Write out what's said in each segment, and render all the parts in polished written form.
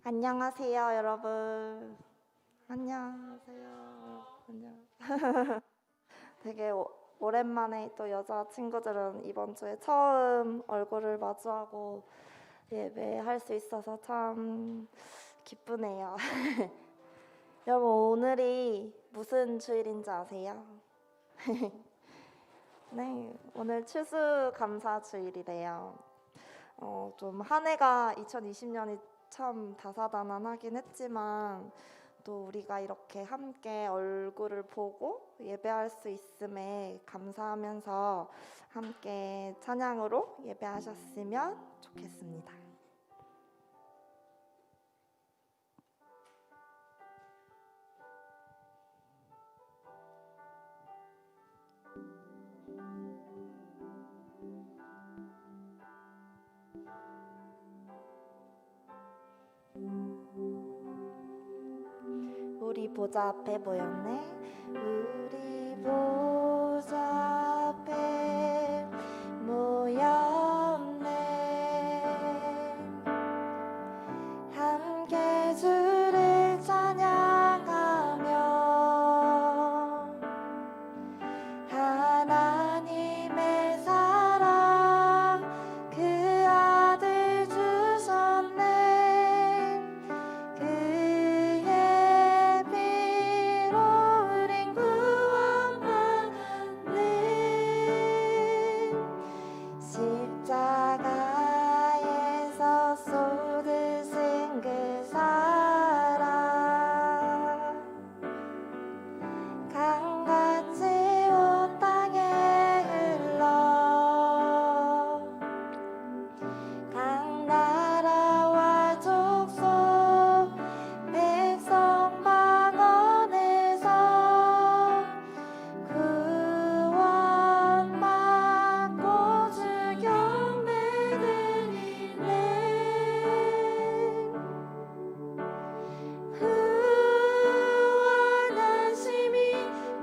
안녕하세요, 여러분. 안녕하세요. 안녕. 되게 오랜만에 또 여자친구들은 이번 주에 처음 얼굴을 마주하고 예배할 수 있어서 참 기쁘네요. 여러분, 오늘이 무슨 주일인지 아세요? 네, 오늘 추수감사 주일이래요. 좀 한 해가 2020년이 참 다사다난하긴 했지만 또 우리가 이렇게 함께 얼굴을 보고 예배할 수 있음에 감사하면서 함께 찬양으로 예배하셨으면 좋겠습니다. 우리 보좌 앞에 모였네. 우리 보좌 앞에 모였네. 함께 주를 찬양하며 하나님의 사랑 그 아들 주셨네. 그의 피로 우린 구원받네. 십자가에서 쏟으신 그 사랑 강같이 온 땅에 흘러 각 나라와 족속 백성 방언에서 구원받고 주 경배드리네. 후원하심이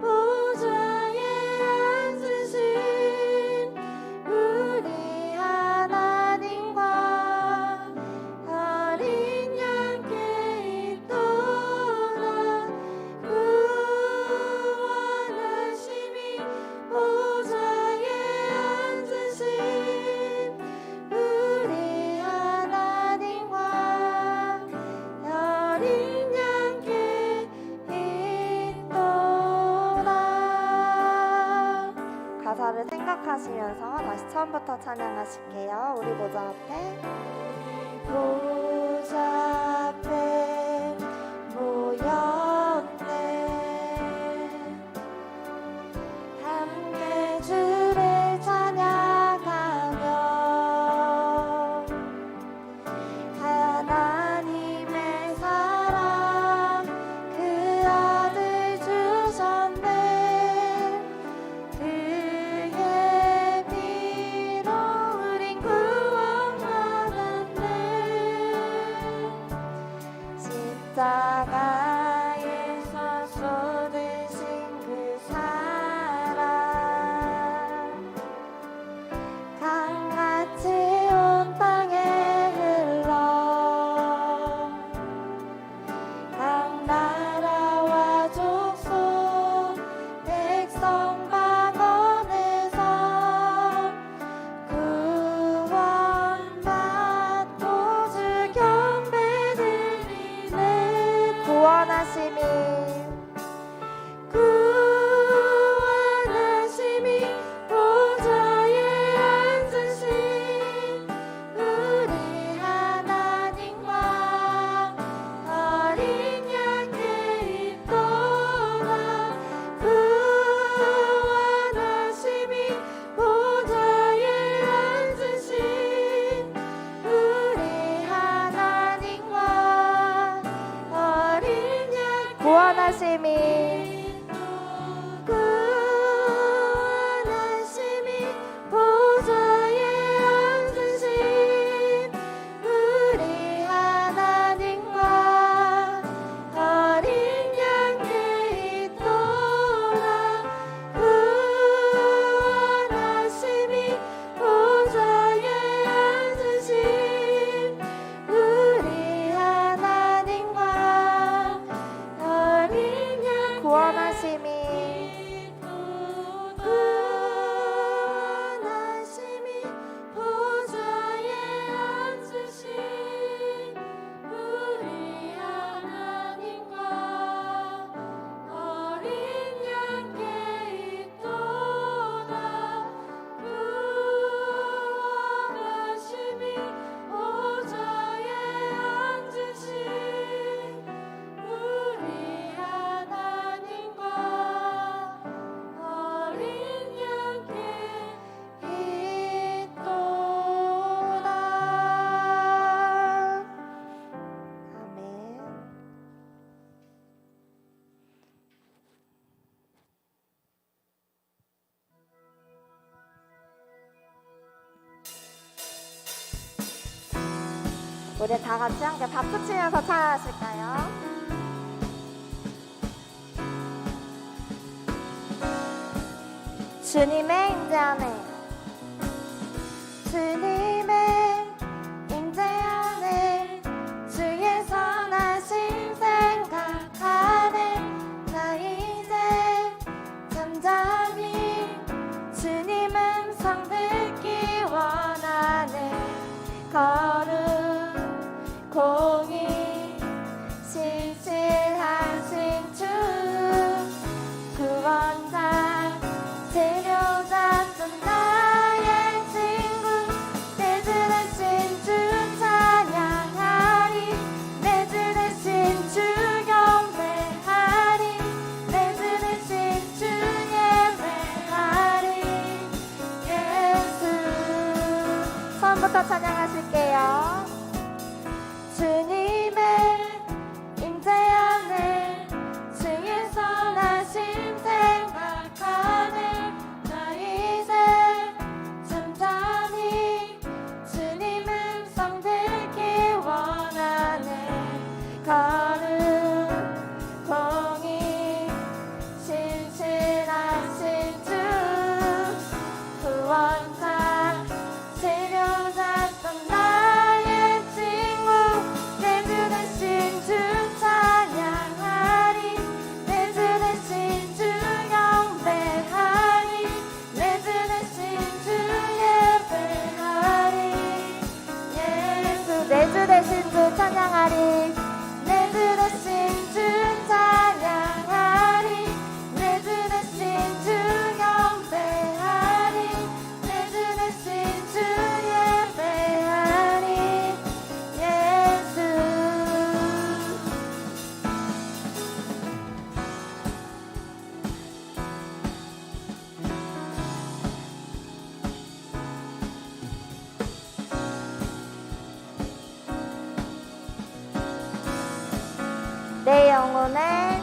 보좌에 앉으신 우리 하나님과 어린 양께 있도다. 구원하심이 보좌에 앉으신 우리 하나님과 어린 양께 있도다. 가사를 생각하시면서 다시 처음부터 찬양하실게요. 우리 보좌 앞에 모였네. 함께 주를 찬양하며 하나님의 사랑 그 아들 주셨네. 그의 피로 우린 구원받았네. 우리 다 같이 함께 박수 치면서 찬양하실까요? 주님의 임재 안에, 주님의 임재 안에, 주의 선하심 생각하네. 나 이제 잠잠히 주님 음성 듣기 원하네. 거룩 공의 신실하신 주 구원자 데려갔던 나의 친구, 내 주 대신 주 찬양하리. 내 주 대신 주 경배하리. 내 주 대신 주 예배하리. 예수. 처음부터 찬양하실게요. 주님의 임재 안에, 주의 선하심 생각하네. 나 이제 잠잠히 주님 음성 듣기 원하네. 거룩 공의 신실하신 주 구원자 데려갔던 나의 친구, 내 주 대신 주 찬양하리. 내 주 대신 주 경배하리. 내 주 대신 주 예배하리. 예수. 내 주 대신 주 찬양하리. 내 주 대신 주 찬양하리. 내 주 대신 주 경배하리. 내 주 대신 주 예배하리. 예수. 내 영혼에,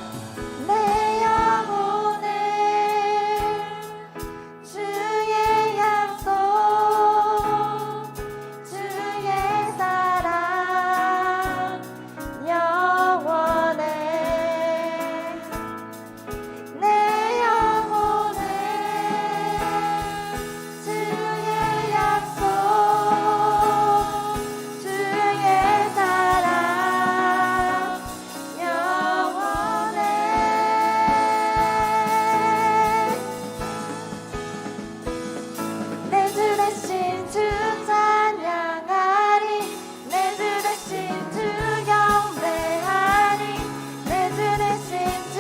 내 영혼에 주의 약속, 주의 사랑 영원해. 내 영혼에 주의 약속, 주의 사랑 영원해. 내 주 대신 주 찬양하리. 내 주 대신 주 경배하리. 내 주 대신 주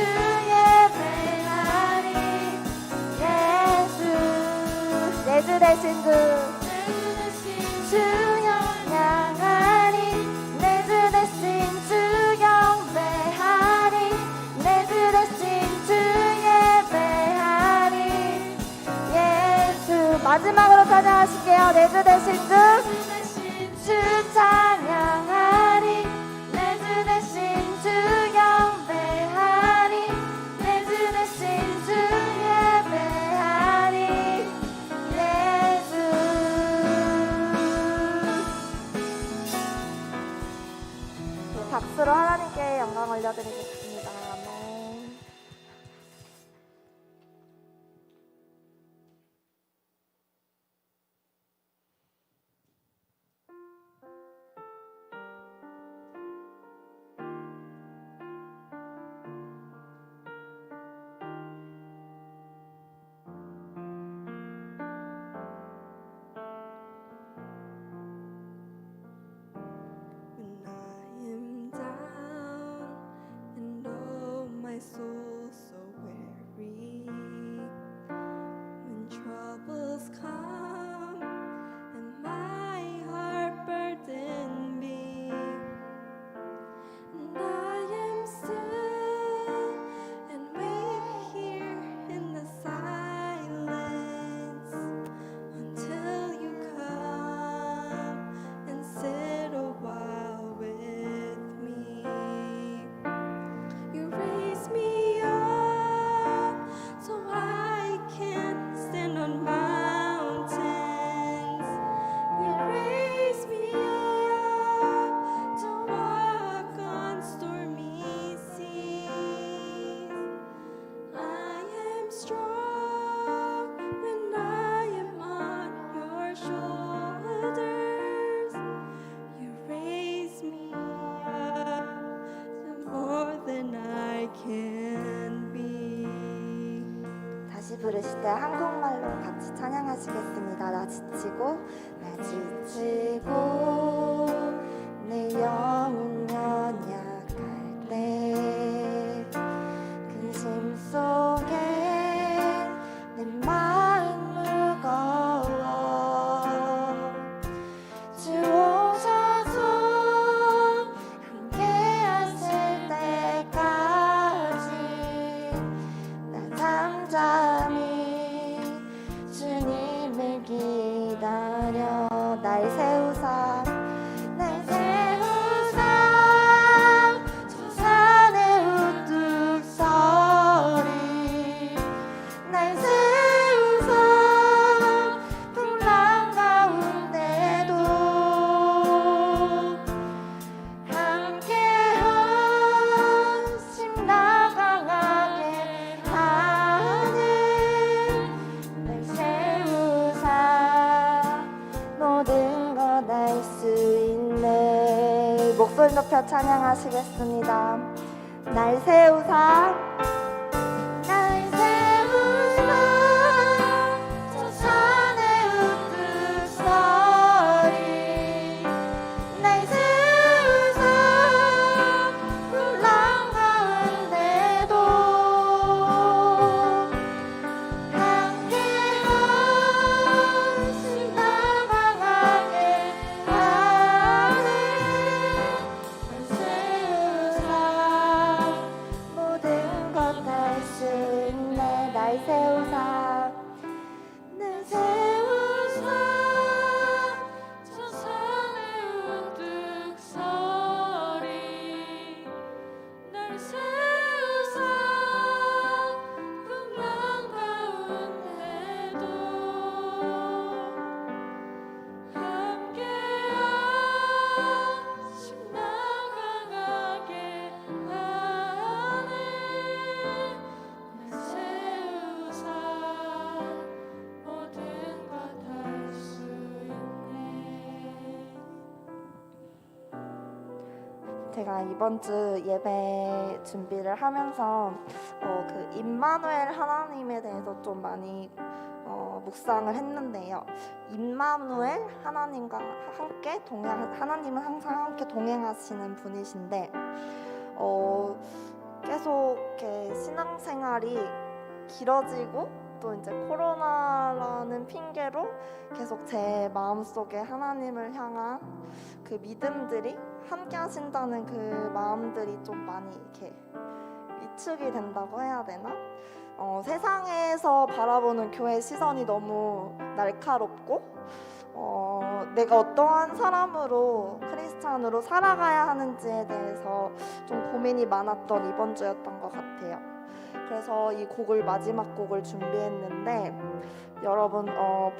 예배하리. 예수. 내 주 대신 주 찬양하리. 내 주 대신 주 경배하리. 내 주 대신 주 예배하리. 예수. 마지막으로 찬양하실게요. 내 주 대신 주 찬양하리. 내 주 대신 주 경배하리. 내 주 대신 주 예배하리. 예수. 박수로 하나님께 영광 올려드리겠습니다. 아멘. When I am down and 부르실 때 한국말로 같이 찬양하시겠습니다. 나 지치고 내 영혼 연약할 때 근심 속에 내 마음 무거워 주 오셔서 함께 하실 때까지 나 잠잠히 주님을 기다려 날 세우사 저 산에 우뚝 서리 날 세우사 풍랑 가운데도 함께 하심 나 강하게 하네 날 세우사 모든 것 알 수 있네. 목소리 높여 찬양하시겠습니다. 날 세우사 저 산에 우뚝 서리 날 세우사 풍랑 가운데도 함께 하심 나 강하게 하네 날 세우사 모든 것 알 수 있네. 날 세우사 저 산에 우뚝 서리 날 세우사 풍랑 가운데도 함께 하심 나 강하게 하네 날 세우사 모든 것 알 수 있네. 제가 이번 주 예배 준비를 하면서 그 임마누엘 하나님에 대해서 좀 많이 묵상을 했는데요. 임마누엘 하나님과 함께 하나님은 항상 함께 동행하시는 분이신데 계속 이렇게 신앙생활이 길어지고 또 이제 코로나라는 핑계로 계속 제 마음속에 하나님을 향한 그 믿음들이 함께 하신다는 그 마음들이 좀 많이 이렇게 위축이 된다고 해야 되나? 세상에서 바라보는 교회 시선이 너무 날카롭고 내가 어떠한 사람으로 크리스찬으로 살아가야 하는지에 대해서 좀 고민이 많았던 이번 주였던 것 같아요. 그래서 이 곡을 마지막 곡을 준비했는데 여러분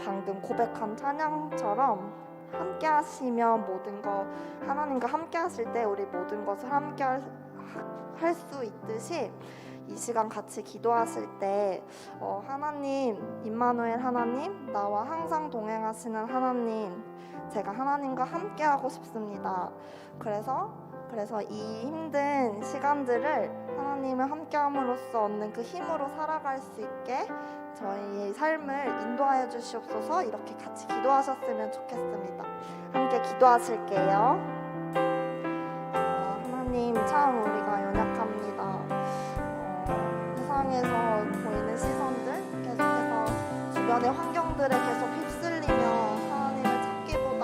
방금 고백한 찬양처럼 함께 하시면 모든 것 하나님과 함께 하실 때 우리 모든 것을 함께 할 수 있듯이 이 시간 같이 기도하실 때 하나님, 임마누엘 하나님, 나와 항상 동행하시는 하나님, 제가 하나님과 함께 하고 싶습니다. 그래서 이 힘든 시간들을 하나님을 함께함으로써 얻는 그 힘으로 살아갈 수 있게 저희의 삶을 인도하여 주시옵소서. 이렇게 같이 기도하셨으면 좋겠습니다. 함께 기도하실게요. 하나님, 참 우리가 연약합니다. 세상에서 보이는 시선들, 계속해서 주변의 환경들에 계속 휩쓸리며 하나님을 찾기보다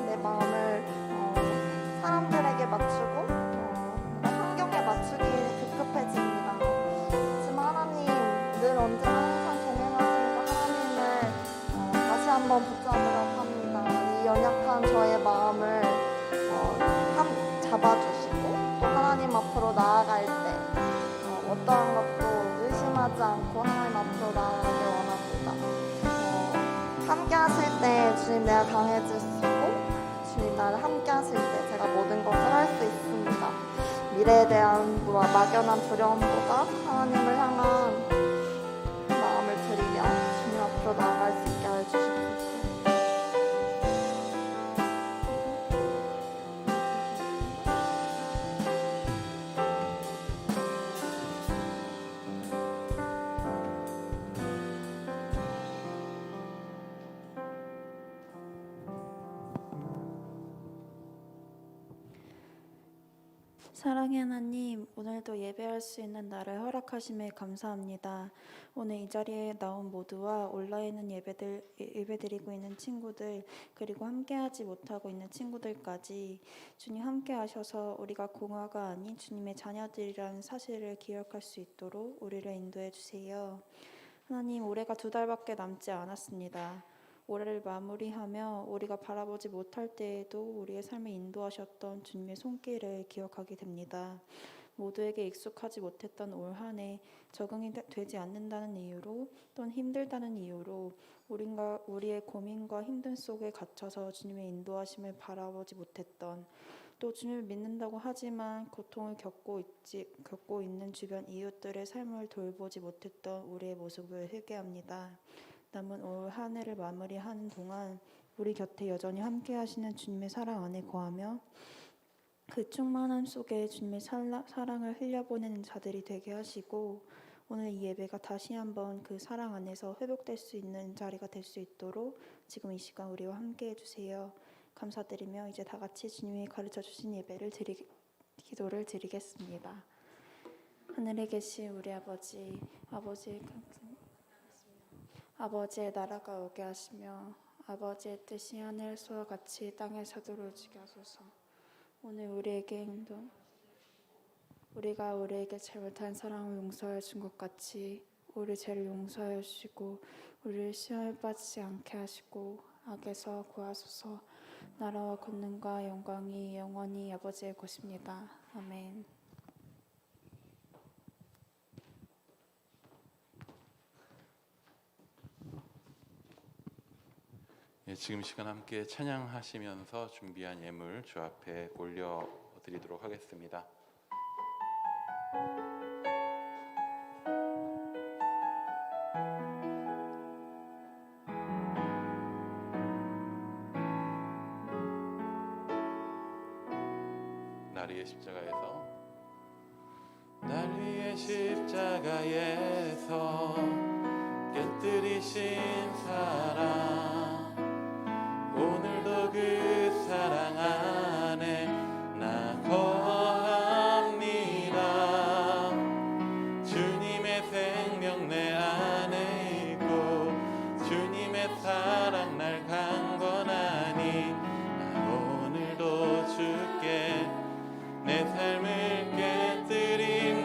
내 마음을 사람들에게 맞추고 환경에 맞추기 급급해집니다. 하지만 하나님, 늘 언제나 항상 동행하시는 하나님을 다시 한번 붙잡으려 합니다. 이 연약한 저의 마음을 잡아주시고 또 하나님 앞으로 나아갈 때 어떠한 것도 의심하지 않고 하나님 앞으로 나아가길 원합니다. 함께 하실 때 주님 내가 강해지시고 주님 나를 함께 하실 때 제가 모든 것을 할 수 있습니다. 미래에 대한 막연한 두려움보다 하나님을 향한 마음을 드리며 주님 앞으로 나아갈 수 있게 해주십시오. 사랑의 하나님, 오늘도 예배할 수 있는 날을 허락하심에 감사합니다. 오늘 이 자리에 나온 모두와 온라인은 예배드리고 있는 친구들, 그리고 함께하지 못하고 있는 친구들까지 주님 함께하셔서 우리가 공화가 아닌 주님의 자녀들이라는 사실을 기억할 수 있도록 우리를 인도해 주세요. 하나님, 올해가 2달밖에 남지 않았습니다. 올해를 마무리하며 우리가 바라보지 못할 때에도 우리의 삶을 인도하셨던 주님의 손길을 기억하게 됩니다. 모두에게 익숙하지 못했던 올 한 해 적응이 되지 않는다는 이유로 또는 힘들다는 이유로 우리의 고민과 힘든 속에 갇혀서 주님의 인도하심을 바라보지 못했던, 또 주님을 믿는다고 하지만 고통을 겪고 있는 주변 이웃들의 삶을 돌보지 못했던 우리의 모습을 회개합니다. 남은 올 한 해를 마무리하는 동안 우리 곁에 여전히 함께 하시는 주님의 사랑 안에 거하며 그 충만함 속에 주님의 사랑을 흘려보내는 자들이 되게 하시고, 오늘 이 예배가 다시 한번 그 사랑 안에서 회복될 수 있는 자리가 될 수 있도록 지금 이 시간 우리와 함께 해주세요. 감사드리며 이제 다 같이 주님이 가르쳐 주신 기도를 드리겠습니다. 하늘에 계신 우리 아버지의 나라가 오게 하시며 아버지의 뜻이 하늘에서와 같이 땅에서도 이루어지게 하소서. 오늘 우리가 우리에게 잘못한 사랑을 용서해 준 것 같이 우리 죄를 용서해 주시고 우리를 시험에 빠지지 않게 하시고 악에서 구하소서. 나라와 권능과 영광이 영원히 아버지의 것입니다. 아멘. 예, 지금 이 시간 함께 찬양하시면서 준비한 예물 주 앞에 올려드리도록 하겠습니다. 날 위의 십자가에서 깨뜨리신 사랑, 오늘도 그 사랑 안에 나 거합니다. 주님의 생명 내 안에 있고 주님의 사랑 날 강건하니 나 오늘도 주께 내 삶을 깨뜨립니다.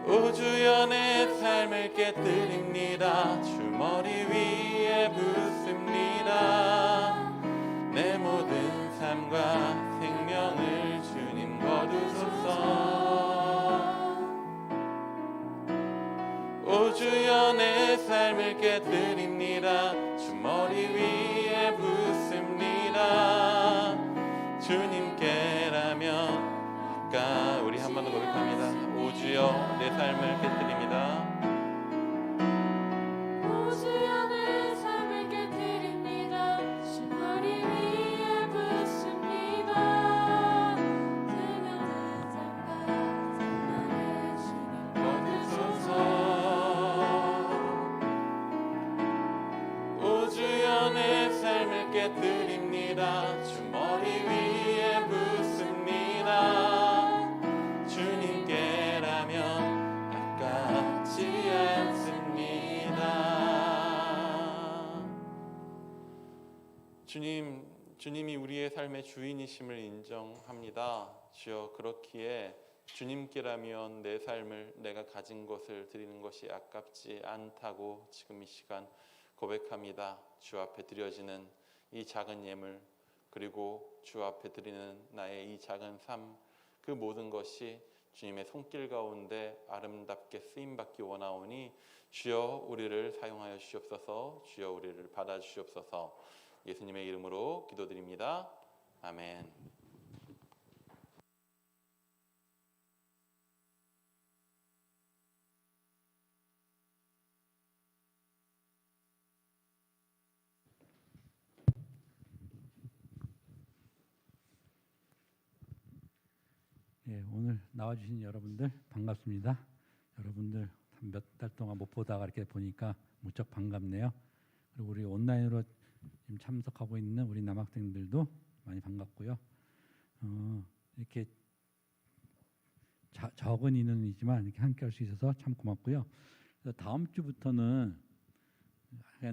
오 주여 내 삶을 깨뜨립니다. 주 머리 위에 붓습니다. 내 모든 삶과 생명을 주님 거두소서. 오 주여 내 삶을 깨뜨립니다. 주 머리 위에 붓습니다. 주님께라면 아까 우리 한 번 더 고백합니다. 오 주여 내 삶을 깨뜨립니다. 오 주여 내 삶을 깨뜨립니다. 주 머리 위에 붓습니다. 내 모든 삶과 생명을 주님 거두소서. 오 주여 내 삶을 깨뜨립니다. 주 머리 위에 붓습니다. 주님께라면 아깝지 않습니다. 주님이 우리의 삶의 주인이심을 인정합니다. 주여, 그렇기에 주님께라면 내 삶을, 내가 가진 것을 드리는 것이 아깝지 않다고 지금 이 시간 고백합니다. 주 앞에 드려지는 이 작은 예물, 그리고 주 앞에 드리는 나의 이 작은 삶, 그 모든 것이 주님의 손길 가운데 아름답게 쓰임받기 원하오니 주여 우리를 사용하여 주시옵소서. 주여 우리를 받아 주시옵소서. 예수님의 이름으로 기도드립니다. 아멘. 예, 오늘 나와주신 여러분들 반갑습니다. 여러분들 몇 달 동안 못 보다가 이렇게 보니까 무척 반갑네요. 그리고 우리 온라인으로 지금 참석하고 있는 우리 남학생들도 많이 반갑고요. 이렇게 적은 인원이지만 이렇게 함께 할 수 있어서 참 고맙고요. 그래서 다음 주부터는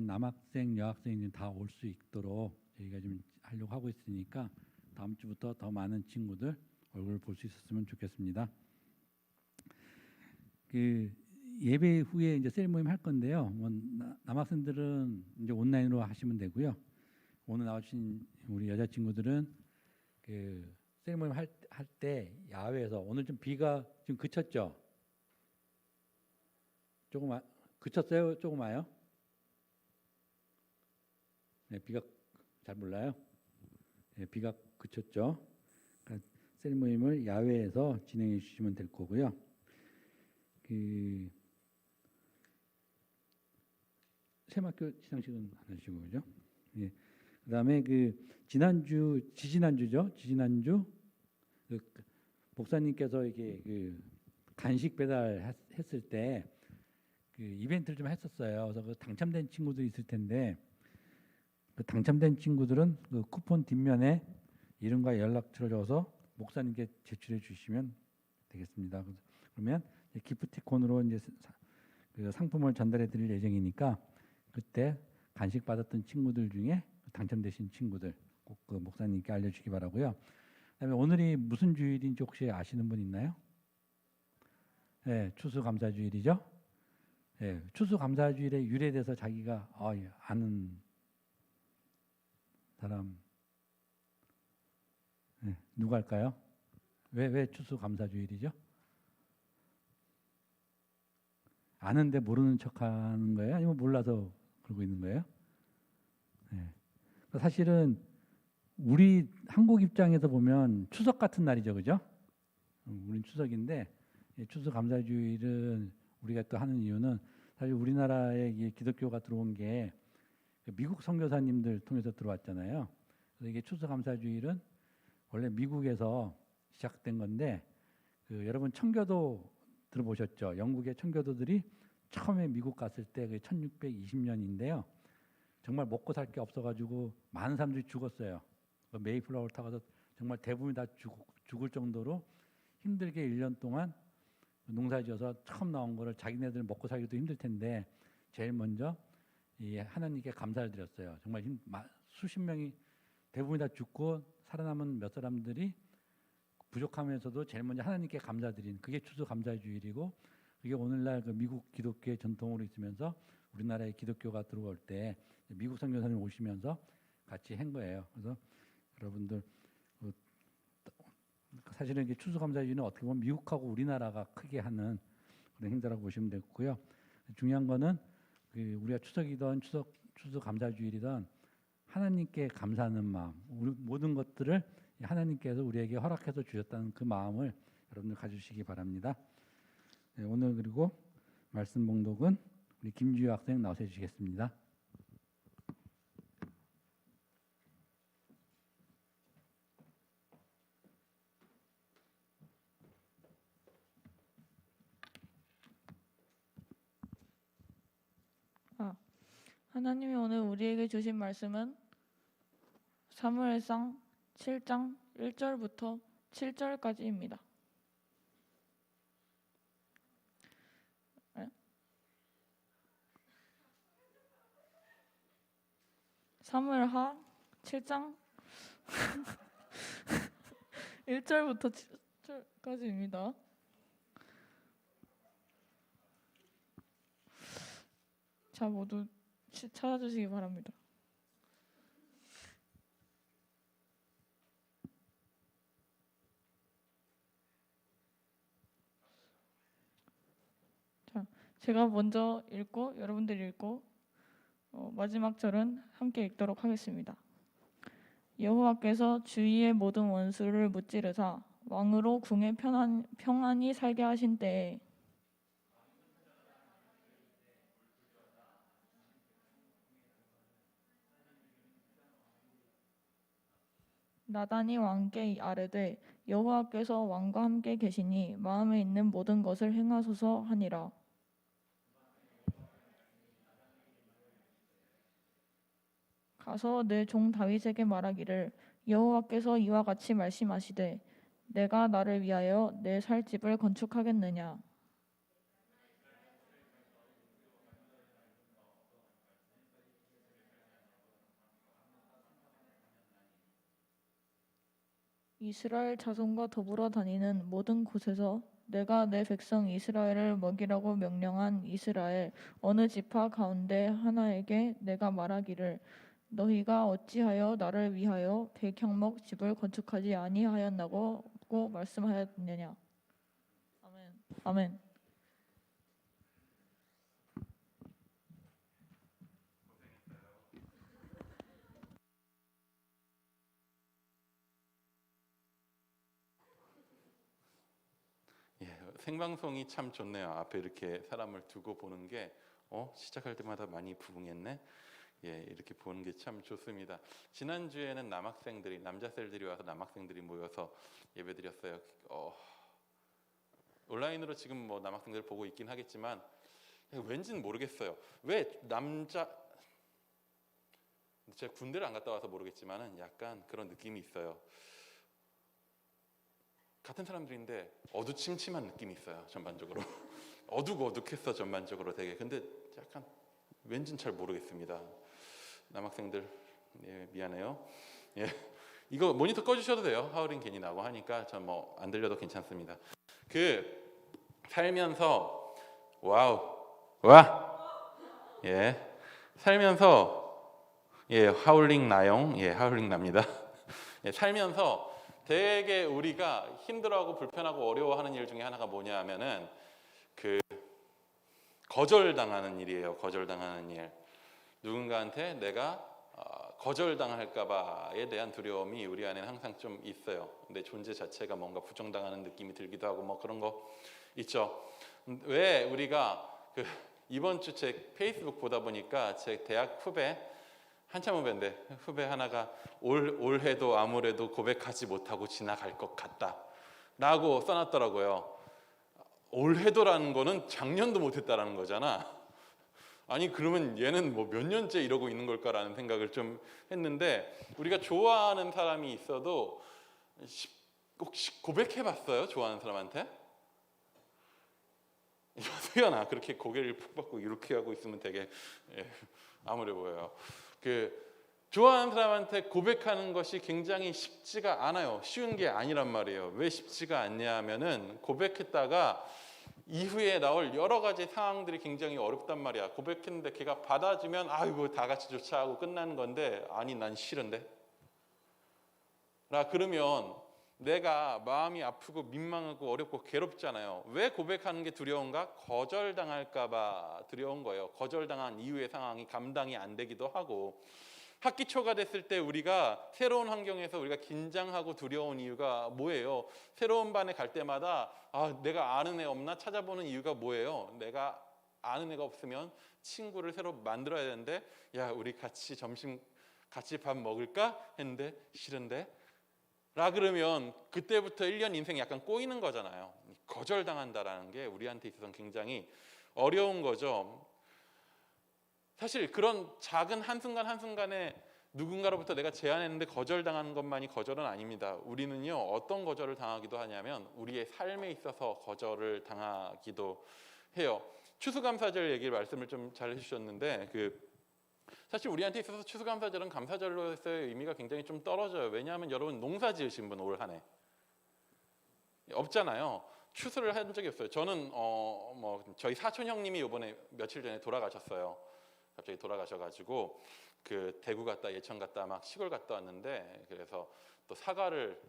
남학생, 여학생이 다 올 수 있도록 저희가 좀 하려고 하고 있으니까 다음 주부터 더 많은 친구들 얼굴을 볼 수 있었으면 좋겠습니다. 그 예배 후에 이제 셀 모임 할 건데요. 뭐 남학생들은 이제 온라인으로 하시면 되고요. 오늘 나오신 우리 여자 친구들은 그 셀 모임 할 때 야외에서 오늘 좀 비가 지금 그쳤죠? 조금 그쳤어요? 조금 와요? 네, 비가 잘 몰라요. 네, 비가 그쳤죠. 그러니까 셀 모임을 야외에서 진행해 주시면 될 거고요. 그 새학교 시상식은 안 하시고 그죠? 예. 그다음에 그 지지난주죠. 지지난주 그 목사님께서 이게 그 간식 배달했을 때 그 이벤트를 좀 했었어요. 그래서 그 당첨된 친구들이 있을 텐데 그 당첨된 친구들은 그 쿠폰 뒷면에 이름과 연락처를 적어서 목사님께 제출해 주시면 되겠습니다. 그러면 기프티콘으로 이제 그 상품을 전달해 드릴 예정이니까 그때 간식 받았던 친구들 중에 당첨되신 친구들 꼭 그 목사님께 알려주시기 바라고요. 그다음에 오늘이 무슨 주일인지 혹시 아시는 분 있나요? 네, 추수감사주일이죠. 네, 추수감사주일의 유래에 대해서 자기가 아는 사람 네, 누가 할까요? 왜 추수감사주일이죠? 아는데 모르는 척하는 거예요? 아니면 몰라서 그러고 있는 거예요? 네. 사실은 우리 한국 입장에서 보면 추석 같은 날이죠, 그죠? 우린 추석인데 추수감사주일은 우리가 또 하는 이유는 사실 우리나라에 기독교가 들어온 게 미국 선교사님들 통해서 들어왔잖아요. 그래서 이게 추수감사주일은 원래 미국에서 시작된 건데 여러분 청교도 들어보셨죠? 영국의 청교도들이 처음에 미국 갔을 때 1620년인데요. 정말 먹고 살 게 없어가지고 많은 사람들이 죽었어요. 메이플라워를 타고서 정말 대부분이 다 죽을 정도로 힘들게 1년 동안 농사지어서 처음 나온 거를 자기네들 먹고 살기도 힘들 텐데 제일 먼저 이 하나님께 감사를 드렸어요. 정말 수십 명이 대부분이 다 죽고 살아남은 몇 사람들이 부족하면서도 제일 먼저 하나님께 감사드린 그게 추수감사주일이고 그게 오늘날 그 미국 기독교의 전통으로 있으면서 우리나라에 기독교가 들어올 때 미국 선교사님 오시면서 같이 한 거예요. 그래서 여러분들 사실은 이게 추수감사주일은 어떻게 보면 미국하고 우리나라가 크게 하는 그런 행사라고 보시면 되고요. 중요한 거는 우리가 추석이든 추수감사주일이든 하나님께 감사하는 마음, 우리 모든 것들을 하나님께서 우리에게 허락해서 주셨다는 그 마음을 여러분들 가지시기 바랍니다. 네, 오늘 그리고 말씀 봉독은 우리 김주희 학생 나와서 해주시겠습니다. 하나님이 오늘 우리에게 주신 말씀은 사무엘상 7장 1절부터 7절까지입니다. 사무엘하 7장 1절부터 7절까지입니다. 자, 모두 찾아주시기 바랍니다. 자, 제가 먼저 읽고 여러분들이 읽고 마지막 절은 함께 읽도록 하겠습니다. 여호와께서 주위의 모든 원수를 무찌르사 왕으로 궁에 평안히 살게 하신 때에 나단이 왕께 아뢰되 여호와께서 왕과 함께 계시니 마음에 있는 모든 것을 행하소서 하니라. 가서 내 종 다윗에게 말하기를 여호와께서 이와 같이 말씀하시되 내가 나를 위하여 내 살 집을 건축하겠느냐. 이스라엘 자손과 더불어 다니는 모든 곳에서 내가 내 백성 이스라엘을 먹이라고 명령한 이스라엘 어느 지파 가운데 하나에게 내가 말하기를 너희가 어찌하여 나를 위하여 100형목 집을 건축하지 아니하였나고 말씀하였느냐. 아멘. 아멘. 예, 생방송이 참 좋네요. 앞에 이렇게 사람을 두고 보는 게 시작할 때마다 많이 부응했네. 예, 이렇게 보는 게 참 좋습니다. 지난주에는 남자셀들이 와서 남학생들이 모여서 예배드렸어요. 온라인으로 지금 뭐 남학생들 보고 있긴 하겠지만 왠지는 모르겠어요. 왜 제가 군대를 안 갔다 와서 모르겠지만은 약간 그런 느낌이 있어요. 같은 사람들인데 어두침침한 느낌이 있어요. 전반적으로 어둑어둑했어 전반적으로 되게. 근데 약간 왠지는 잘 모르겠습니다. 남학생들 미안해요. 예, 이거 모니터 꺼주셔도 돼요. 하울링 괜히 나고 하니까 전 뭐 안 들려도 괜찮습니다. 살면서 살면서 하울링 나용 하울링 납니다. 살면서 되게 우리가 힘들어하고 불편하고 어려워하는 일 중에 하나가 뭐냐 하면은 거절당하는 일이에요. 거절당하는 일. 누군가한테 내가 거절당할까봐에 대한 두려움이 우리 안에는 항상 좀 있어요. 내 존재 자체가 뭔가 부정당하는 느낌이 들기도 하고 뭐 그런 거 있죠. 왜 우리가 이번 주 제 페이스북 보다 보니까 제 대학 후배 한참 후배인데 후배 하나가 올해도 아무래도 고백하지 못하고 지나갈 것 같다 라고 써놨더라고요. 올해도라는 거는 작년도 못했다라는 거잖아. 아니 그러면 얘는 뭐 몇 년째 이러고 있는 걸까라는 생각을 좀 했는데, 우리가 좋아하는 사람이 있어도 혹시 고백해봤어요? 좋아하는 사람한테? 수연아 그렇게 고개를 푹 받고 이렇게 하고 있으면 되게 암울해 보여요. 좋아하는 사람한테 고백하는 것이 굉장히 쉽지가 않아요. 쉬운 게 아니란 말이에요. 왜 쉽지가 않냐 하면은 고백했다가 이후에 나올 여러 가지 상황들이 굉장히 어렵단 말이야. 고백했는데 걔가 받아주면 아이고 다 같이 좋자하고 끝나는 건데, 아니 난 싫은데 그러면 내가 마음이 아프고 민망하고 어렵고 괴롭잖아요. 왜 고백하는 게 두려운가? 거절당할까 봐 두려운 거예요. 거절당한 이후의 상황이 감당이 안 되기도 하고, 학기 초가 됐을 때 우리가 새로운 환경에서 우리가 긴장하고 두려운 이유가 뭐예요? 새로운 반에 갈 때마다 내가 아는 애 없나 찾아보는 이유가 뭐예요? 내가 아는 애가 없으면 친구를 새로 만들어야 되는데, 야 우리 같이 점심 같이 밥 먹을까? 했는데 싫은데? 그러면 그때부터 1년 인생이 약간 꼬이는 거잖아요. 거절당한다라는 게 우리한테 있어서는 굉장히 어려운 거죠. 사실 그런 작은 한순간 한순간에 누군가로부터 내가 제안했는데 거절당하는 것만이 거절은 아닙니다. 우리는요 어떤 거절을 당하기도 하냐면 우리의 삶에 있어서 거절을 당하기도 해요. 추수감사절 얘기를 말씀을 좀 잘 해주셨는데 사실 우리한테 있어서 추수감사절은 감사절로서의 의미가 굉장히 좀 떨어져요. 왜냐하면 여러분 농사 지으신 분 올 한 해 없잖아요. 추수를 한 적이 없어요. 저는 저희 사촌 형님이 이번에 며칠 전에 돌아가셨어요. 갑자기 돌아가셔가지고 대구 갔다 예천 갔다 막 시골 갔다 왔는데, 그래서 또 사과를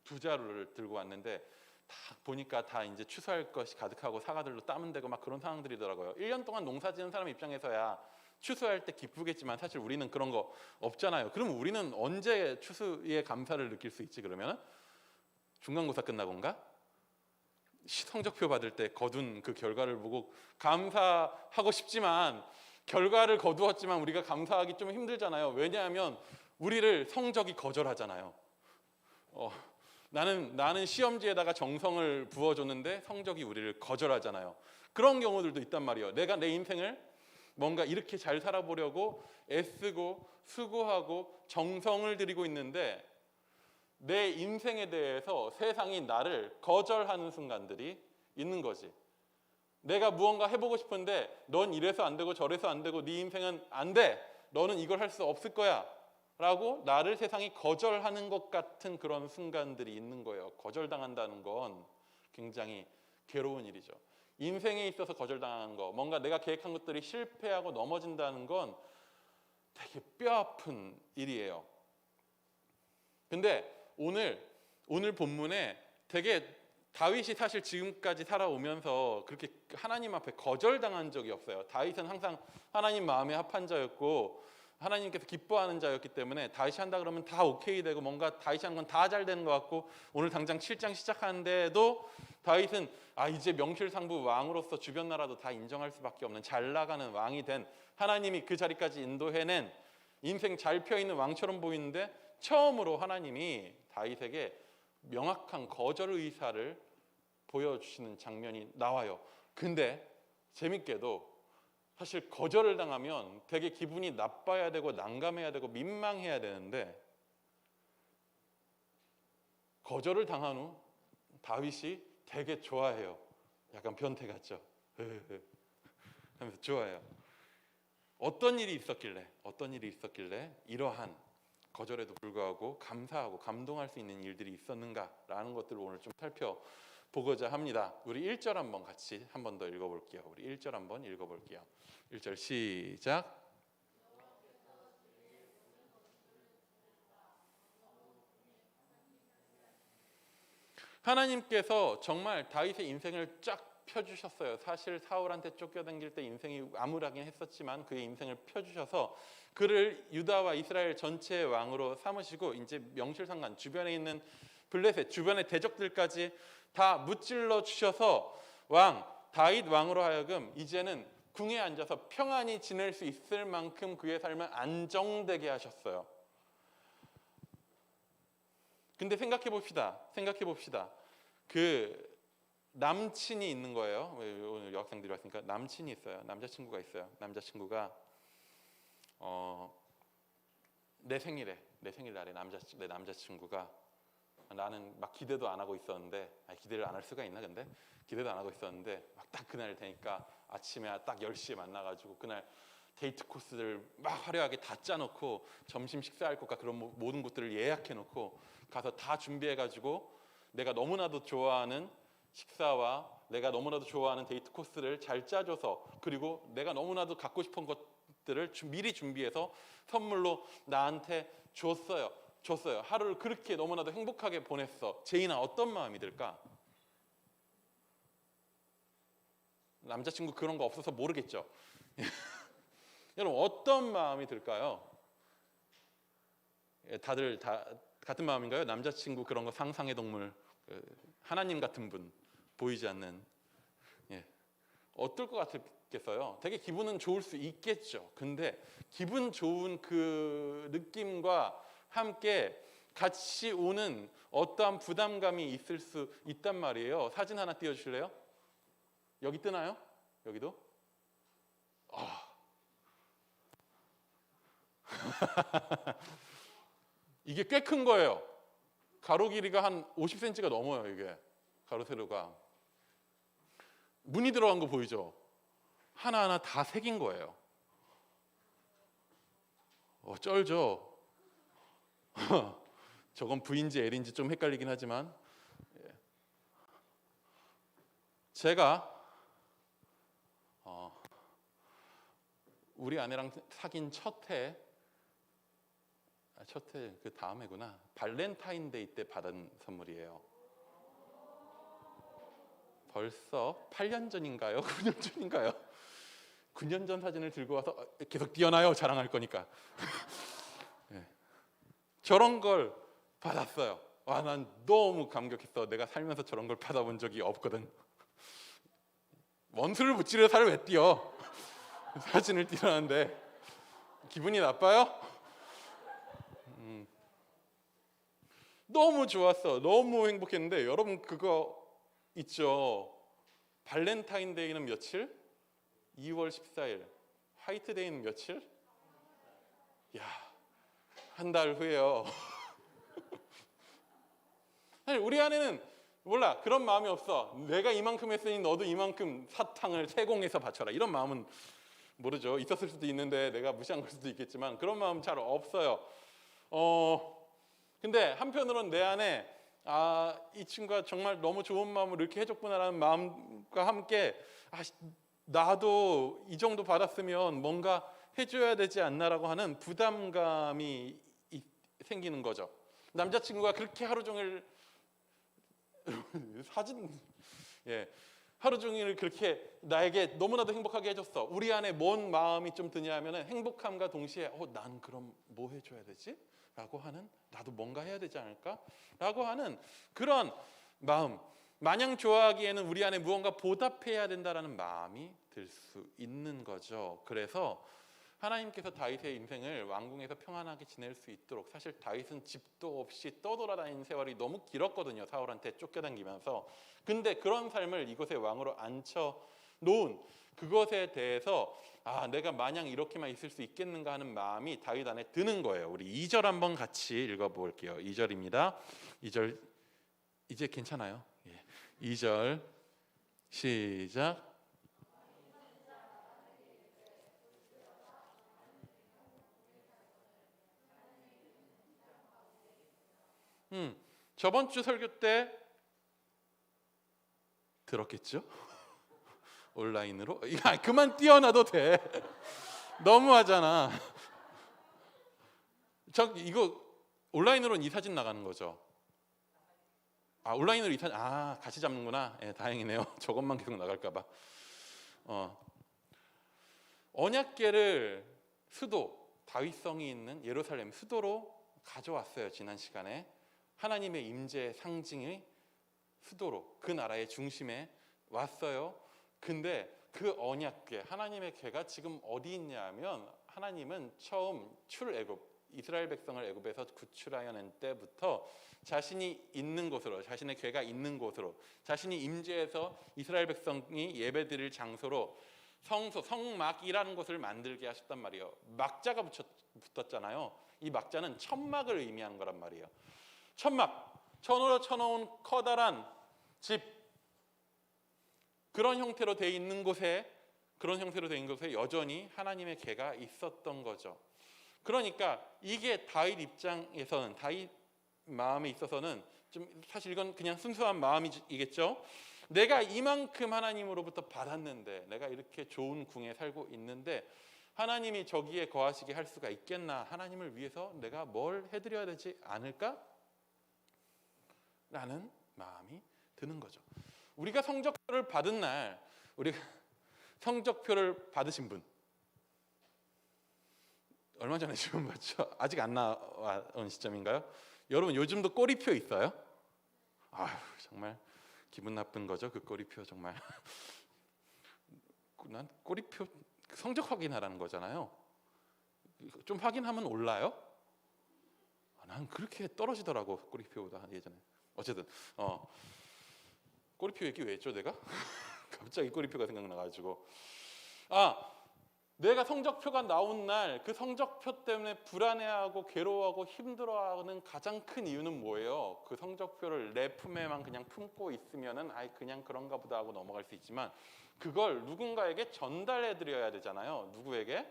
2자루를 들고 왔는데 다 보니까 다 이제 추수할 것이 가득하고 사과들로 땀은 되고 막 그런 상황들이더라고요. 1년 동안 농사 지은 사람 입장에서야 추수할 때 기쁘겠지만 사실 우리는 그런 거 없잖아요. 그럼 우리는 언제 추수의 감사를 느낄 수 있지? 그러면 중간고사 끝나고인가? 성적표 받을 때 거둔 그 결과를 보고 감사하고 싶지만, 결과를 거두었지만 우리가 감사하기 좀 힘들잖아요. 왜냐하면 우리를 성적이 거절하잖아요. 나는 시험지에다가 정성을 부어줬는데 성적이 우리를 거절하잖아요. 그런 경우들도 있단 말이에요. 내가 내 인생을 뭔가 이렇게 잘 살아보려고 애쓰고 수고하고 정성을 들이고 있는데 내 인생에 대해서 세상이 나를 거절하는 순간들이 있는 거지. 내가 무언가 해보고 싶은데 넌 이래서 안 되고 저래서 안 되고 네 인생은 안 돼. 너는 이걸 할 수 없을 거야. 라고 나를 세상이 거절하는 것 같은 그런 순간들이 있는 거예요. 거절당한다는 건 굉장히 괴로운 일이죠. 인생에 있어서 거절당하는 거, 뭔가 내가 계획한 것들이 실패하고 넘어진다는 건 되게 뼈아픈 일이에요. 근데 오늘 본문에 되게 다윗이 사실 지금까지 살아오면서 그렇게 하나님 앞에 거절당한 적이 없어요. 다윗은 항상 하나님 마음에 합한 자였고 하나님께서 기뻐하는 자였기 때문에 다윗이 한다 그러면 다 오케이 되고 뭔가 다윗이 하는 건 다 잘 되는 것 같고 오늘 당장 7장 시작하는데도 다윗은 이제 명실상부 왕으로서 주변 나라도 다 인정할 수밖에 없는 잘 나가는 왕이 된 하나님이 그 자리까지 인도해낸 인생 잘 펴있는 왕처럼 보이는데 처음으로 하나님이 다윗에게 명확한 거절 의사를 보여주시는 장면이 나와요. 근데 재밌게도 사실 거절을 당하면 되게 기분이 나빠야 되고 난감해야 되고 민망해야 되는데 거절을 당한 후 다윗이 되게 좋아해요. 약간 변태 같죠? 하면서 좋아해요. 어떤 일이 있었길래 이러한 거절에도 불구하고 감사하고 감동할 수 있는 일들이 있었는가라는 것들을 오늘 좀 살펴보고자 합니다. 우리 1절 한번 같이 한 번 더 읽어볼게요. 우리 1절 한번 읽어볼게요. 1절 시작. 하나님께서 정말 다윗의 인생을 쫙 펴주셨어요. 사실 사울한테 쫓겨다닐 때 인생이 암울하긴 했었지만 그의 인생을 펴주셔서 그를 유다와 이스라엘 전체의 왕으로 삼으시고 이제 명실상간 주변에 있는 블레셋 주변의 대적들까지 다 무찔러 주셔서 다윗 왕으로 하여금 이제는 궁에 앉아서 평안히 지낼 수 있을 만큼 그의 삶을 안정되게 하셨어요. 근데 생각해 봅시다. 그 남친이 있는 거예요. 오늘 여학생들이 왔으니까 남친이 있어요. 남자친구가 있어요. 남자친구가 내 생일날에 내 남자친구가 나는 막 기대도 안 하고 있었는데 기대를 안 할 수가 있나 근데 기대도 안 하고 있었는데 막 딱 그날 되니까 아침에 딱 10시에 만나가지고 그날 데이트 코스를 막 화려하게 다 짜놓고 점심 식사할 것과 그런 모든 것들을 예약해놓고 가서 다 준비해가지고 내가 너무나도 좋아하는 식사와 내가 너무나도 좋아하는 데이트 코스를 잘 짜줘서 그리고 내가 너무나도 갖고 싶은 것들을 미리 준비해서 선물로 나한테 줬어요. 하루를 그렇게 너무나도 행복하게 보냈어. 제이나 어떤 마음이 들까? 남자친구 그런 거 없어서 모르겠죠. 여러분 어떤 마음이 들까요? 다들 다 같은 마음인가요? 남자친구 그런 거 상상의 동물, 하나님 같은 분 보이지 않는 어떨 것 같겠어요? 되게 기분은 좋을 수 있겠죠. 근데 기분 좋은 그 느낌과 함께 같이 오는 어떠한 부담감이 있을 수 있단 말이에요. 사진 하나 띄워주실래요? 여기 뜨나요? 여기도? 이게 꽤 큰 거예요. 가로 길이가 한 50cm가 넘어요. 이게 가로 세로가 무늬 들어간 거 보이죠? 하나하나 다 새긴 거예요. 쩔죠? 저건 V인지 L인지 좀 헷갈리긴 하지만 제가 우리 아내랑 사귄 첫 해 그 다음 해구나. 발렌타인데이 때 받은 선물이에요. 벌써 8년 전인가요? 9년 전인가요? 9년 전 사진을 들고 와서 계속 띄워놔요. 자랑할 거니까. 저런 걸 받았어요. 난 너무 감격했어. 내가 살면서 저런 걸 받아본 적이 없거든. 원수를 붙이려 살을 왜 띄워? 사진을 띄워놨는데 기분이 나빠요? 너무 좋았어. 너무 행복했는데 여러분 그거 있죠? 발렌타인데이는 며칠? 2월 14일. 화이트데이는 며칠? 야, 한 달 후에요. 사실 우리 안에는 몰라, 그런 마음이 없어. 내가 이만큼 했으니 너도 이만큼 사탕을 세공해서 바쳐라, 이런 마음은 모르죠. 있었을 수도 있는데 내가 무시한 걸 수도 있겠지만 그런 마음 잘 없어요. 근데 한편으로는 내 안에 이 친구가 정말 너무 좋은 마음으로 이렇게 해줬구나라는 마음과 함께 나도 이 정도 받았으면 뭔가 해줘야 되지 않나라고 하는 부담감이 생기는 거죠. 남자친구가 그렇게 하루 종일 하루 종일 그렇게 나에게 너무나도 행복하게 해줬어. 우리 안에 뭔 마음이 좀 드냐면은 행복함과 동시에 난 그럼 뭐 해줘야 되지? 라고 하는, 나도 뭔가 해야 되지 않을까? 라고 하는 그런 마음, 마냥 좋아하기에는 우리 안에 무언가 보답해야 된다라는 마음이 들 수 있는 거죠. 그래서 하나님께서 다윗의 인생을 왕궁에서 평안하게 지낼 수 있도록, 사실 다윗은 집도 없이 떠돌아다니는 세월이 너무 길었거든요. 사울한테 쫓겨다니면서. 근데 그런 삶을 이곳에 왕으로 앉혀 놓은 그것에 대해서 내가 마냥 이렇게만 있을 수 있겠는가 하는 마음이 다윗 안에 드는 거예요. 우리 2절 한번 같이 읽어볼게요. 2절입니다. 2절 이제 괜찮아요. 2절 시작. 저번 주 설교 때 들었겠죠? 온라인으로? 그만 띄워놔도 돼. 너무하잖아. 이거 온라인으로는 이 사진 나가는 거죠. 온라인으로 이 사진 같이 잡는구나. 다행이네요. 저것만 계속 나갈까 봐. 언약궤를 수도, 다윗성이 있는 예루살렘 수도로 가져왔어요. 지난 시간에 하나님의 임재 상징의 수도로, 그 나라의 중심에 왔어요. 근데 그 언약궤, 하나님의 궤가 지금 어디 있냐 하면, 하나님은 처음 출애굽, 이스라엘 백성을 애굽에서 구출하여낸 때부터 자신이 있는 곳으로, 자신의 궤가 있는 곳으로, 자신이 임재해서 이스라엘 백성이 예배드릴 장소로 성소, 성막이라는 곳을 만들게 하셨단 말이에요. 막자가 붙었잖아요. 이 막자는 천막을 의미하는 거란 말이에요. 천막, 천으로 쳐놓은 커다란 집, 그런 형태로 돼 있는 곳에 여전히 하나님의 궤가 있었던 거죠. 그러니까 이게 다윗 입장에서는, 다윗 마음에 있어서는 좀, 사실 이건 그냥 순수한 마음이겠죠. 내가 이만큼 하나님으로부터 받았는데, 내가 이렇게 좋은 궁에 살고 있는데 하나님이 저기에 거하시게 할 수가 있겠나? 하나님을 위해서 내가 뭘 해드려야 되지 않을까? 라는 마음이 드는 거죠. 우리가 성적표를 받은 날, 우리가 성적표를 받으신 분 얼마 전에 시험 봤죠? 아직 안 나온 시점인가요? 여러분 요즘도 꼬리표 있어요? 정말 기분 나쁜 거죠. 그 꼬리표 정말. 난 꼬리표 성적 확인하라는 거잖아요. 좀 확인하면 올라요? 난 그렇게 떨어지더라고, 꼬리표보다 예전에. 어쨌든 꼬리표 얘기 왜 했죠 내가? 갑자기 꼬리표가 생각나가지고. 내가 성적표가 나온 날, 그 성적표 때문에 불안해하고 괴로워하고 힘들어하는 가장 큰 이유는 뭐예요? 그 성적표를 내 품에만 그냥 품고 있으면은 그냥 그런가 보다 하고 넘어갈 수 있지만, 그걸 누군가에게 전달해 드려야 되잖아요. 누구에게?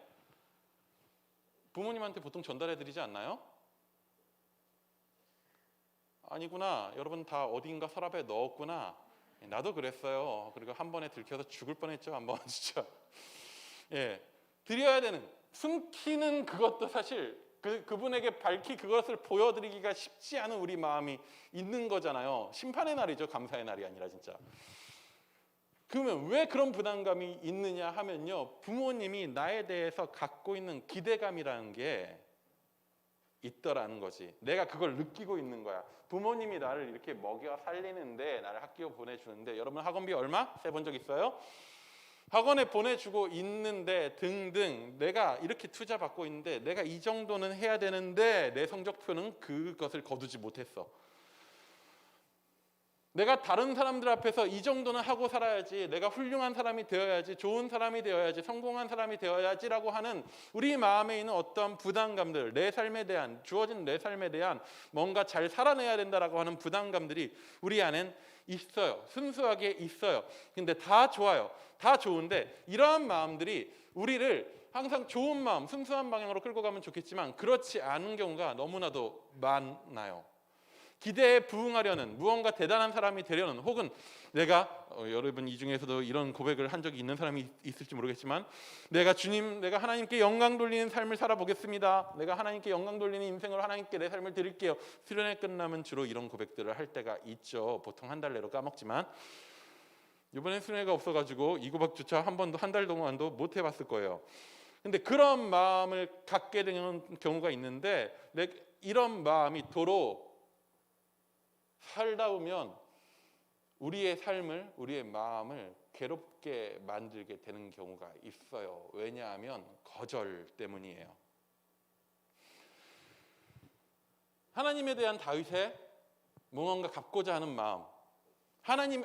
부모님한테 보통 전달해 드리지 않나요? 아니구나, 여러분 다 어딘가 서랍에 넣었구나. 나도 그랬어요. 그리고 한 번에 들켜서 죽을 뻔했죠. 한 번 진짜. 드려야 되는, 숨기는 그것도 사실 그분에게 밝히 그것을 보여드리기가 쉽지 않은 우리 마음이 있는 거잖아요. 심판의 날이죠. 감사의 날이 아니라 진짜. 그러면 왜 그런 부담감이 있느냐 하면요, 부모님이 나에 대해서 갖고 있는 기대감이라는 게 있더라는 거지. 내가 그걸 느끼고 있는 거야. 부모님이 나를 이렇게 먹여 살리는데, 나를 학교 보내주는데, 여러분 학원비 얼마? 세본 적 있어요? 학원에 보내주고 있는데 등등, 내가 이렇게 투자 받고 있는데 내가 이 정도는 해야 되는데 내 성적표는 그것을 거두지 못했어. 내가 다른 사람들 앞에서 이 정도는 하고 살아야지, 내가 훌륭한 사람이 되어야지, 좋은 사람이 되어야지, 성공한 사람이 되어야지라고 하는 우리 마음에 있는 어떤 부담감들, 내 삶에 대한, 주어진 내 삶에 대한 뭔가 잘 살아내야 된다라고 하는 부담감들이 우리 안엔 있어요. 순수하게 있어요. 근데 다 좋아요. 다 좋은데 이러한 마음들이 우리를 항상 좋은 마음, 순수한 방향으로 끌고 가면 좋겠지만 그렇지 않은 경우가 너무나도 많아요. 기대에 부응하려는, 무언가 대단한 사람이 되려는, 혹은 내가 여러분 이 중에서도 이런 고백을 한 적이 있는 사람이 있을지 모르겠지만, 내가 하나님께 영광 돌리는 삶을 살아보겠습니다. 내가 하나님께 영광 돌리는 인생으로 하나님께 내 삶을 드릴게요. 수련회 끝나면 주로 이런 고백들을 할 때가 있죠. 보통 한 달 내로 까먹지만 이번엔 수련회가 없어가지고 이 고백조차 한 번도, 한 달 동안도 못 해봤을 거예요. 근데 그런 마음을 갖게 되는 경우가 있는데, 이런 마음이 도로 살다 보면 우리의 삶을, 우리의 마음을 괴롭게 만들게 되는 경우가 있어요. 왜냐하면 거절 때문이에요. 하나님에 대한 다윗의 무언가 갚고자 하는 마음,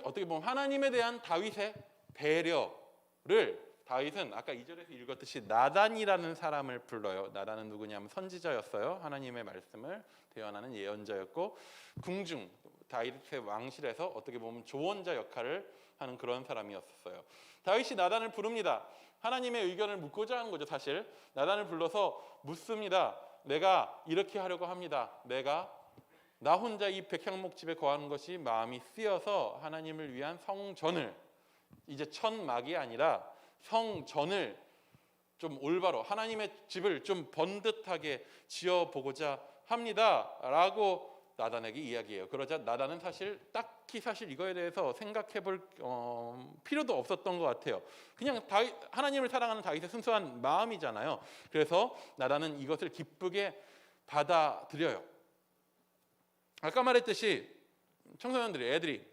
어떻게 보면 하나님에 대한 다윗의 배려를 다윗은 아까 2절에서 읽었듯이 나단이라는 사람을 불러요. 나단은 누구냐면 선지자였어요. 하나님의 말씀을 대언하는 예언자였고, 궁중 다윗의 왕실에서 어떻게 보면 조언자 역할을 하는 그런 사람이었어요. 다윗이 나단을 부릅니다. 하나님의 의견을 묻고자 하는 거죠. 사실 나단을 불러서 묻습니다. 내가 이렇게 하려고 합니다. 내가 나 혼자 이 백향목집에 거하는 것이 마음이 쓰여서 하나님을 위한 성전을, 이제 천막이 아니라 성전을 좀 올바로, 하나님의 집을 좀 번듯하게 지어보고자 합니다 라고 나단에게 이야기해요. 그러자 나단은 딱히 이거에 대해서 생각해볼 필요도 없었던 것 같아요. 그냥 하나님을 사랑하는 다윗의 순수한 마음이잖아요. 그래서 나단은 이것을 기쁘게 받아들여요. 아까 말했듯이 청소년들이, 애들이,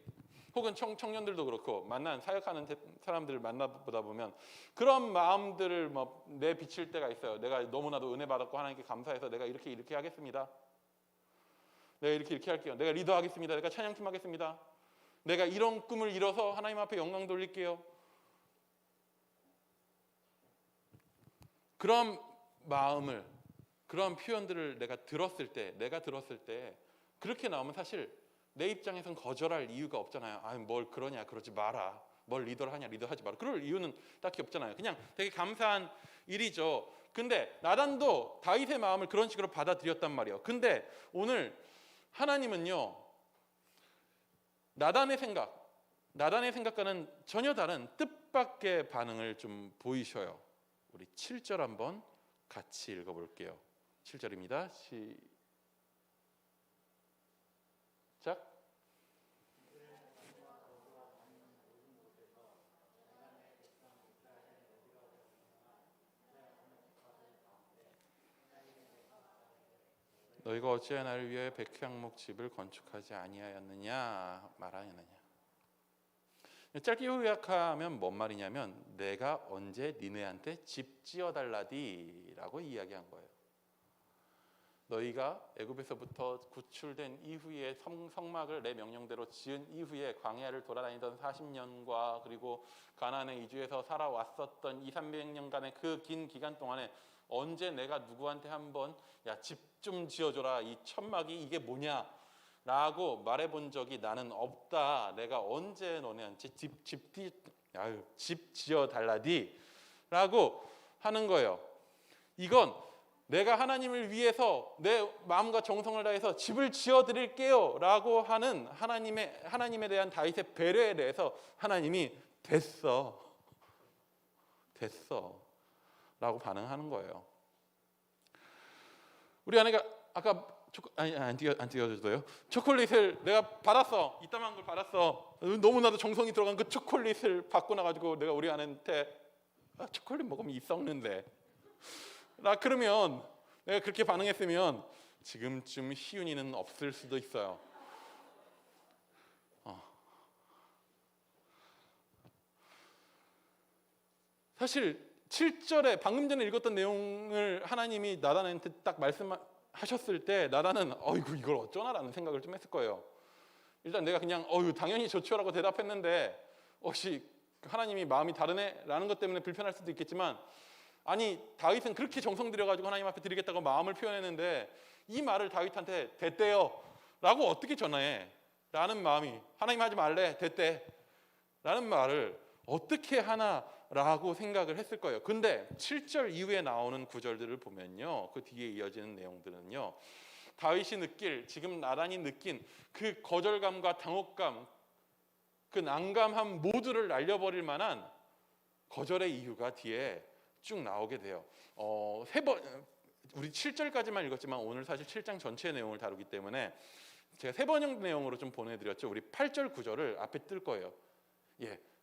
혹은 청년들도 그렇고 만난 사역하는 사람들을 만나보다 보면 그런 마음들을 내비칠 때가 있어요. 내가 너무나도 은혜 받았고 하나님께 감사해서 내가 이렇게 하겠습니다. 내가 이렇게 할게요. 내가 리더하겠습니다. 내가 찬양팀 하겠습니다. 내가 이런 꿈을 이뤄서 하나님 앞에 영광 돌릴게요. 그런 마음을, 그런 표현들을 내가 들었을 때 그렇게 나오면 사실 내 입장에선 거절할 이유가 없잖아요. 뭘 그러냐, 그러지 마라. 뭘 리더를 하냐, 리더하지 마라. 그럴 이유는 딱히 없잖아요. 그냥 되게 감사한 일이죠. 근데 나단도 다윗의 마음을 그런 식으로 받아들였단 말이에요. 근데 오늘 하나님은요, 나단의 생각과는 전혀 다른 뜻밖의 반응을 좀 보이셔요. 우리 7절 한번 같이 읽어볼게요. 7절입니다. 시작. 너희가 어찌하여 나를 위하여 백향목 집을 건축하지 아니하였느냐 말하였느냐. 짧게 요약하면 뭔 말이냐면, 내가 언제 니네한테 집 지어달라디라고 이야기한 거예요. 너희가 애굽에서부터 구출된 이후에 성막을 내 명령대로 지은 이후에 광야를 돌아다니던 40년과 그리고 가나안에 이주해서 살아왔었던 200~300년간의 그 긴 기간 동안에 언제 내가 누구한테 한번 야, 집 좀 지어줘라, 이 천막이 이게 뭐냐 라고 말해본 적이 나는 없다. 내가 언제 너네한테 집 지어달라디 라고 하는 거예요. 이건 내가 하나님을 위해서 내 마음과 정성을 다해서 집을 지어드릴게요 라고 하는 하나님에 대한 다윗의 배려에 대해서 하나님이 됐어 라고 반응하는 거예요. 우리 아내가 아까 안 띄워줘도요. 초콜릿을 내가 받았어. 이따만 걸 받았어. 너무나도 정성이 들어간 그 초콜릿을 받고 나가지고 내가 우리 아내한테 초콜릿 먹으면 이 썩는데 그러면 내가 그렇게 반응했으면 지금쯤 희윤이는 없을 수도 있어요. 사실 7절에 방금 전에 읽었던 내용을 하나님이 나단한테 딱 말씀하셨을 때 나단은 어이구 이걸 어쩌나라는 생각을 좀 했을 거예요. 일단 내가 그냥 당연히 좋죠라고 대답했는데 혹시 하나님이 마음이 다르네? 라는 것 때문에 불편할 수도 있겠지만 아니 다윗은 그렇게 정성 들여가지고 하나님 앞에 드리겠다고 마음을 표현했는데 이 말을 다윗한테 됐대요 라고 어떻게 전해? 라는 마음이 하나님 하지 말래 됐대 라는 말을 어떻게 하나라고 생각을 했을 거예요. 근데 7절 이후에 나오는 구절들을 보면요, 그 뒤에 이어지는 내용들은요, 다윗이 느낄, 지금 나단이 느낀 그 거절감과 당혹감, 그 난감함 모두를 날려버릴 만한 거절의 이유가 뒤에 쭉 나오게 돼요. 우리 7절까지만 읽었지만 오늘 사실 7장 전체의 내용을 다루기 때문에 제가 세 번역 내용으로 좀 보내드렸죠. 우리 8절 9절을 앞에 뜰 거예요.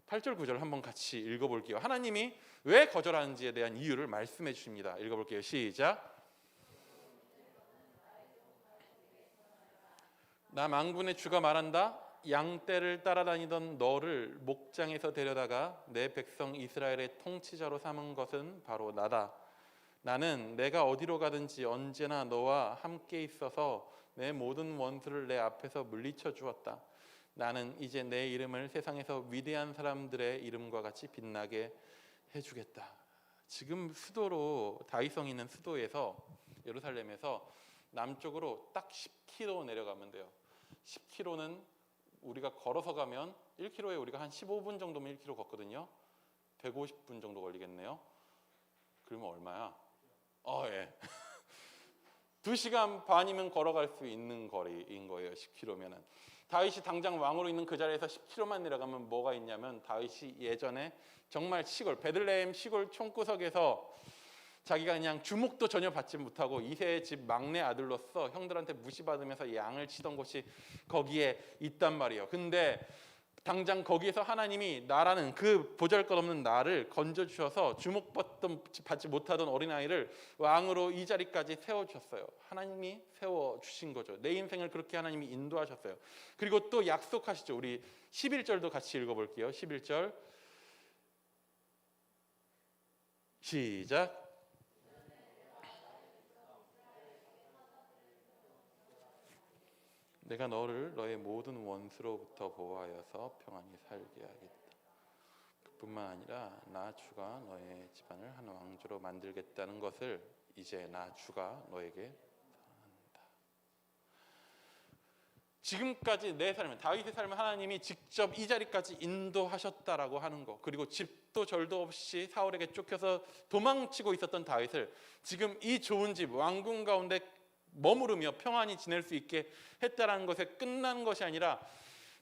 8절 9절 한번 같이 읽어볼게요. 하나님이 왜 거절하는지에 대한 이유를 말씀해 주십니다. 읽어볼게요. 시작. 나 만군의 주가 말한다. 양떼를 따라다니던 너를 목장에서 데려다가 내 백성 이스라엘의 통치자로 삼은 것은 바로 나다. 나는 내가 어디로 가든지 언제나 너와 함께 있어서 내 모든 원수를 내 앞에서 물리쳐 주었다. 나는 이제 내 이름을 세상에서 위대한 사람들의 이름과 같이 빛나게 해주겠다. 지금 수도로 다윗성이 있는 수도에서 예루살렘에서 남쪽으로 딱 10km 내려가면 돼요. 10km는 우리가 걸어서 가면 1km에 우리가 한 15분 정도면 1km 걷거든요. 150분 정도 걸리겠네요. 그러면 얼마야? 예. 2시간 반이면 걸어갈 수 있는 거리인 거예요. 10km면은. 다윗이 당장 왕으로 있는 그 자리에서 10km만 내려가면 뭐가 있냐면 다윗이 예전에 정말 시골 베들레헴 시골 총구석에서 자기가 그냥 주목도 전혀 받지 못하고 이세의 집 막내 아들로서 형들한테 무시받으면서 양을 치던 곳이 거기에 있단 말이에요. 근데 당장 거기에서 하나님이 나라는 그 보잘것없는 나를 건져주셔서 주목받지 못하던 어린아이를 왕으로 이 자리까지 세워주셨어요. 하나님이 세워주신 거죠. 내 인생을 그렇게 하나님이 인도하셨어요. 그리고 또 약속하시죠. 우리 11절도 같이 읽어볼게요. 11절 시작. 내가 너를 너의 모든 원수로부터 보호하여서 평안히 살게 하겠다. 그뿐만 아니라 나 주가 너의 집안을 한 왕조로 만들겠다는 것을 이제 나 주가 너에게 선언한다. 지금까지 내 삶을, 다윗의 삶을 하나님이 직접 이 자리까지 인도하셨다라고 하는 거, 그리고 집도 절도 없이 사울에게 쫓겨서 도망치고 있었던 다윗을 지금 이 좋은 집 왕궁 가운데 머무르며 평안히 지낼 수 있게 했다라는 것에 끝난 것이 아니라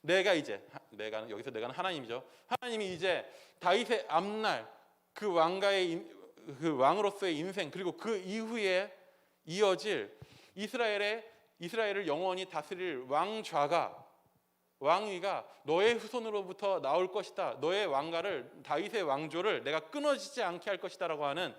여기서 내가는 하나님이죠. 하나님이 이제 다윗의 앞날 그 왕으로서의 인생, 그리고 그 이후에 이어질 이스라엘을 영원히 다스릴 왕위가 너의 후손으로부터 나올 것이다. 너의 왕가를, 다윗의 왕조를 내가 끊어지지 않게 할 것이다라고 하는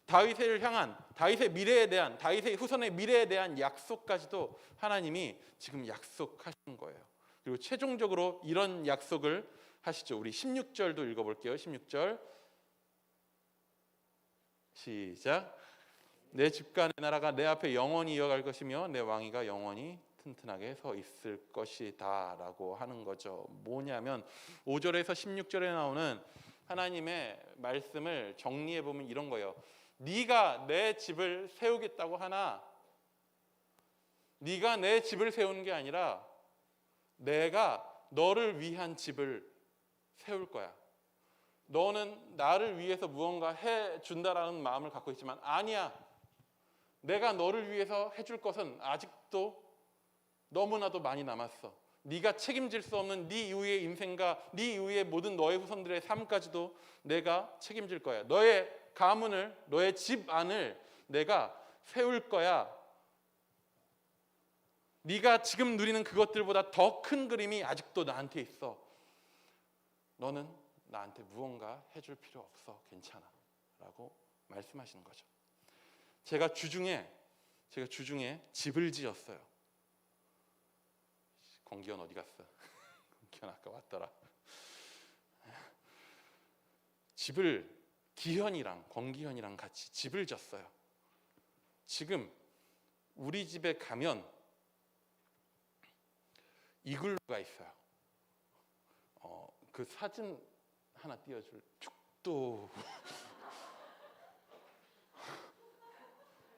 다윗의 미래에 대한, 다윗의 후손의 미래에 대한 약속까지도 하나님이 지금 약속하신 거예요. 그리고 최종적으로 이런 약속을 하시죠. 우리 16절도 읽어볼게요. 16절 시작. 내 집과 내 나라가 내 앞에 영원히 이어갈 것이며 내 왕위가 영원히 튼튼하게 서 있을 것이다 라고 하는 거죠. 뭐냐면 5절에서 16절에 나오는 하나님의 말씀을 정리해 보면 이런 거예요. 네가 내 집을 세우겠다고 하나 네가 내 집을 세우는 게 아니라 내가 너를 위한 집을 세울 거야. 너는 나를 위해서 무언가 해준다라는 마음을 갖고 있지만 아니야. 내가 너를 위해서 해줄 것은 아직도 너무나도 많이 남았어. 네가 책임질 수 없는 네 이후의 인생과 네 이후의 모든 너의 후손들의 삶까지도 내가 책임질 거야. 너의 가문을, 너의 집안을 내가 세울 거야. 네가 지금 누리는 그것들보다 더 큰 그림이 아직도 나한테 있어. 너는 나한테 무언가 해줄 필요 없어. 괜찮아 라고 말씀하시는 거죠. 제가 주중에 집을 지었어요. 권기현 어디 갔어? 권기현 아까 왔더라. 권기현이랑 같이 집을 졌어요. 지금 우리 집에 가면 이글루가 있어요. 그 사진 하나 띄워줄 축도.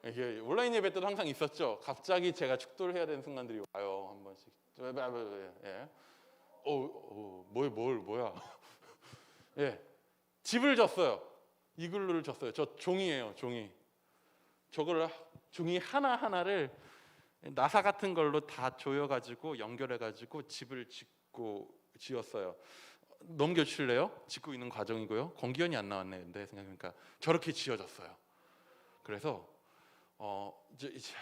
이게 온라인 예배 때도 항상 있었죠. 갑자기 제가 축도를 해야 되는 순간들이 와요. 한 번씩. 예. 뭐야? 예. 집을 졌어요. 이글루를 졌어요. 저 종이에요, 종이. 저걸 종이 하나하나를 나사 같은 걸로 다 조여가지고 연결해가지고 집을 지었어요. 넘겨주실래요? 짓고 있는 과정이고요. 건기현이 안 나왔네. 근데 생각해보니까 저렇게 지어졌어요. 그래서 이제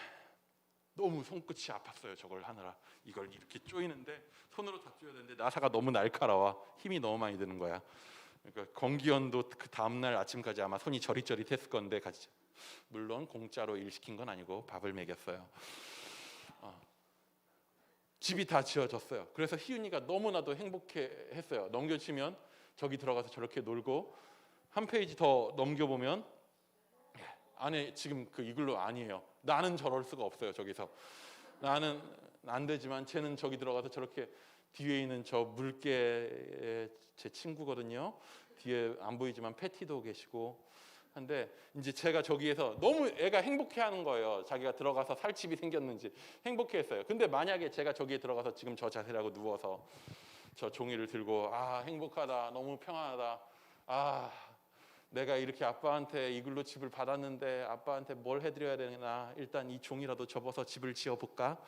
너무 손끝이 아팠어요. 저걸 하느라. 이걸 이렇게 조이는데 손으로 다 조여야 되는데 나사가 너무 날카로워. 힘이 너무 많이 드는 거야. 그러니까 건기현도 그 다음날 아침까지 아마 손이 저릿저릿했을 건데 같이, 물론 공짜로 일 시킨 건 아니고 밥을 먹였어요. 집이 다 지어졌어요. 그래서 희윤이가 너무나도 행복해했어요. 넘겨치면 저기 들어가서 저렇게 놀고, 한 페이지 더 넘겨보면 안에 지금 그 이글루 아니에요. 나는 저럴 수가 없어요. 저기서 나는 안 되지만 쟤는 저기 들어가서 저렇게, 뒤에 있는 저 물개의 제 친구거든요. 뒤에 안 보이지만 패티도 계시고 한데, 이제 제가 저기에서 너무 애가 행복해하는 거예요. 자기가 들어가서 살집이 생겼는지 행복해했어요. 근데 만약에 제가 저기에 들어가서 지금 저 자세라고 누워서 저 종이를 들고 행복하다, 너무 평안하다, 내가 이렇게 아빠한테 이글루 집을 받았는데 아빠한테 뭘 해드려야 되나, 일단 이 종이라도 접어서 집을 지어볼까?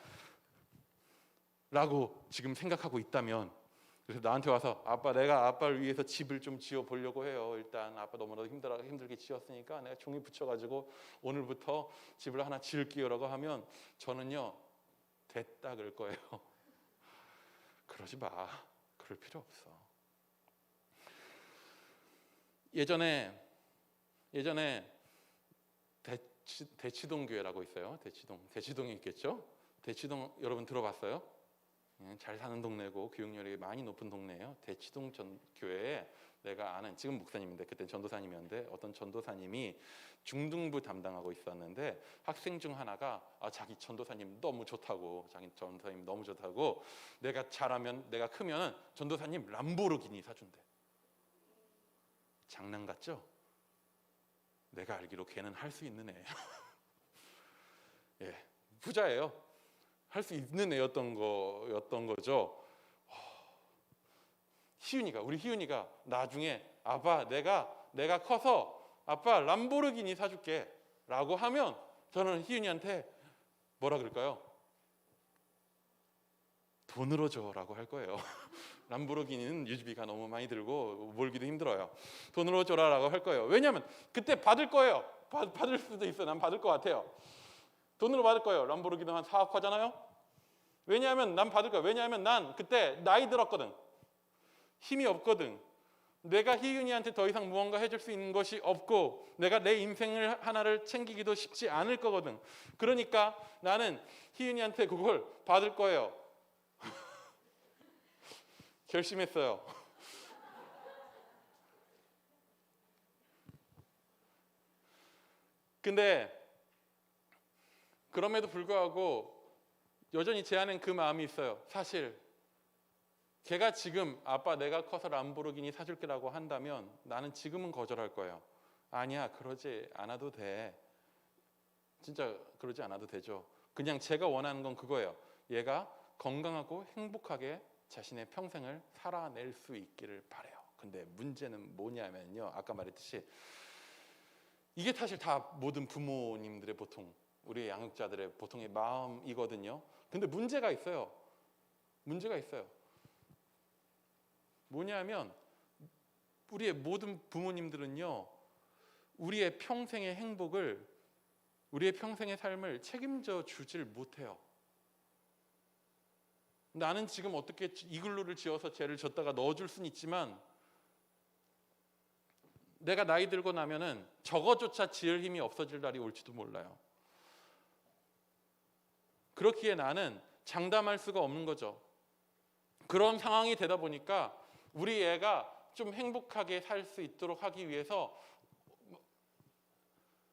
라고 지금 생각하고 있다면, 그래서 나한테 와서 아빠, 내가 아빠를 위해서 집을 좀 지어보려고 해요. 일단 아빠 너무나도 힘들게 지었으니까 내가 종이 붙여가지고 오늘부터 집을 하나 지을게요라고 하면 저는요, 됐다 그럴 거예요. 그러지 마. 그럴 필요 없어. 예전에 대치동 교회라고 있어요. 대치동에 있겠죠. 대치동 여러분 들어봤어요? 잘 사는 동네고 교육열이 많이 높은 동네예요. 대치동 교회에 내가 아는, 지금 목사님인데 그때 전도사님이었는데, 어떤 전도사님이 중등부 담당하고 있었는데 학생 중 하나가 자기 전도사님 너무 좋다고, 내가 잘하면, 내가 크면 전도사님 람보르기니 사준대. 장난 같죠? 내가 알기로 걔는 할 수 있는 애예요. 예, 부자예요. 할 수 있는 애였던 거죠. 우리 희윤이가 나중에 아빠, 내가 커서 아빠 람보르기니 사줄게 라고 하면 저는 희윤이한테 뭐라 그럴까요? 돈으로 줘라고 할 거예요. 람보르기니는 유지비가 너무 많이 들고 몰기도 힘들어요. 돈으로 줘라라고 할 거예요. 왜냐하면 그때 받을 거예요. 받을 수도 있어요. 난 받을 것 같아요. 돈으로 받을 거예요. 람보르기니 한 4억 하잖아요. 왜냐하면 난 받을 거야. 왜냐하면 난 그때 나이 들었거든. 힘이 없거든. 내가 희윤이한테 더 이상 무언가 해줄 수 있는 것이 없고, 내가 내 인생을 하나를 챙기기도 쉽지 않을 거거든. 그러니까 나는 희윤이한테 그걸 받을 거예요. 결심했어요. 근데 그럼에도 불구하고 여전히 제 안엔 그 마음이 있어요. 사실 걔가 지금 아빠 내가 커서 람보르기니 사줄게라고 한다면 나는 지금은 거절할 거예요. 아니야, 그러지 않아도 돼. 진짜 그러지 않아도 되죠. 그냥 제가 원하는 건 그거예요. 얘가 건강하고 행복하게 자신의 평생을 살아낼 수 있기를 바라요. 근데 문제는 뭐냐면요, 아까 말했듯이 이게 사실 다 모든 부모님들의 보통, 우리 양육자들의 보통의 마음이거든요. 근데 문제가 있어요. 뭐냐면 우리의 모든 부모님들은요, 우리의 평생의 행복을, 우리의 평생의 삶을 책임져 주질 못해요. 나는 지금 어떻게 이글루를 지어서 쟤를 줬다가 넣어줄 수는 있지만, 내가 나이 들고 나면은 저거조차 지을 힘이 없어질 날이 올지도 몰라요. 그렇기에 나는 장담할 수가 없는 거죠. 그런 상황이 되다 보니까 우리 애가 좀 행복하게 살 수 있도록 하기 위해서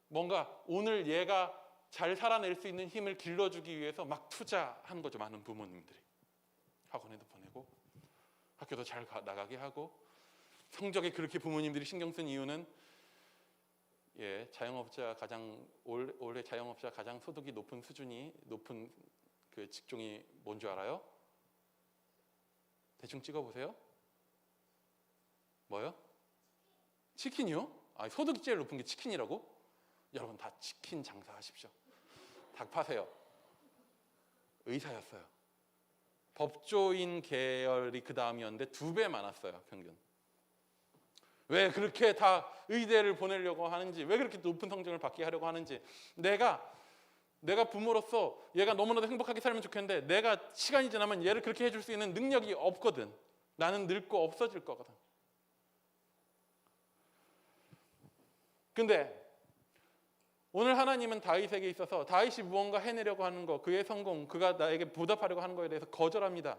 뭔가 오늘 얘가 잘 살아낼 수 있는 힘을 길러주기 위해서 막 투자한 거죠. 많은 부모님들이. 학원에도 보내고 학교도 잘 나가게 하고 성적에 그렇게 부모님들이 신경 쓴 이유는 자영업자 올해 자영업자 가장 소득이 높은 수준이 높은 그 직종이 뭔 줄 알아요? 대충 찍어보세요. 뭐요? 치킨이요? 소득이 제일 높은 게 치킨이라고? 여러분 다 치킨 장사하십시오. 닭 파세요. 의사였어요. 법조인 계열이 그 다음이었는데 2배 많았어요, 평균. 왜 그렇게 다 의대를 보내려고 하는지, 왜 그렇게 높은 성적을 받게 하려고 하는지, 내가 부모로서 얘가 너무나도 행복하게 살면 좋겠는데 내가 시간이 지나면 얘를 그렇게 해줄 수 있는 능력이 없거든. 나는 늙고 없어질 거거든. 근데 오늘 하나님은 다윗에게 있어서 다윗이 무언가 해내려고 하는 거, 그의 성공, 그가 나에게 보답하려고 하는 거에 대해서 거절합니다.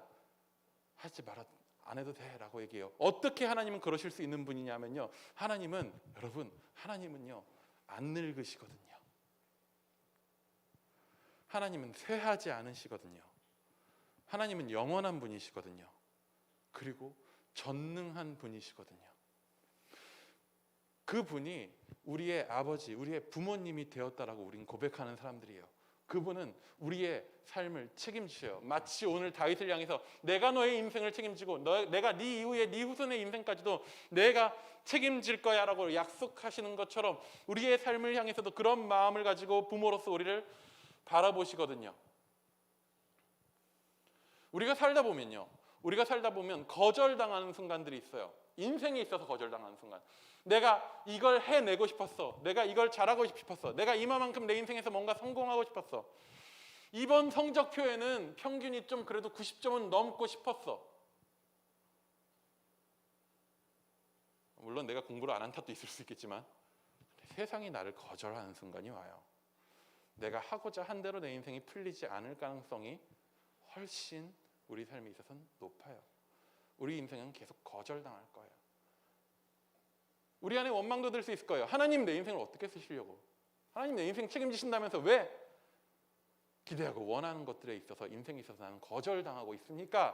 하지 마라, 안 해도 돼 라고 얘기해요. 어떻게 하나님은 그러실 수 있는 분이냐면요, 하나님은요 안 늙으시거든요. 하나님은 쇠하지 않으시거든요. 하나님은 영원한 분이시거든요. 그리고 전능한 분이시거든요. 그분이 우리의 아버지, 우리의 부모님이 되었다라고 우리는 고백하는 사람들이에요. 그분은 우리의 삶을 책임지셔요. 마치 오늘 다윗을 향해서 내가 너의 인생을 책임지고 내가 네 이후에 네 후손의 인생까지도 내가 책임질 거야 라고 약속하시는 것처럼 우리의 삶을 향해서도 그런 마음을 가지고 부모로서 우리를 바라보시거든요. 우리가 살다 보면 거절당하는 순간들이 있어요. 인생에 있어서 거절당하는 순간. 내가 이걸 해내고 싶었어. 내가 이걸 잘하고 싶었어. 내가 이만큼 내 인생에서 뭔가 성공하고 싶었어. 이번 성적표에는 평균이 좀 그래도 90점은 넘고 싶었어. 물론 내가 공부를 안 한 탓도 있을 수 있겠지만 세상이 나를 거절하는 순간이 와요. 내가 하고자 한 대로 내 인생이 풀리지 않을 가능성이 훨씬 우리 삶에 있어서는 높아요. 우리 인생은 계속 거절당할 거예요. 우리 안에 원망도 들 수 있을 거예요. 하나님 내 인생을 어떻게 쓰시려고? 하나님 내 인생 책임지신다면서 왜 기대하고 원하는 것들에 있어서 인생에 있어서 나는 거절당하고 있습니까?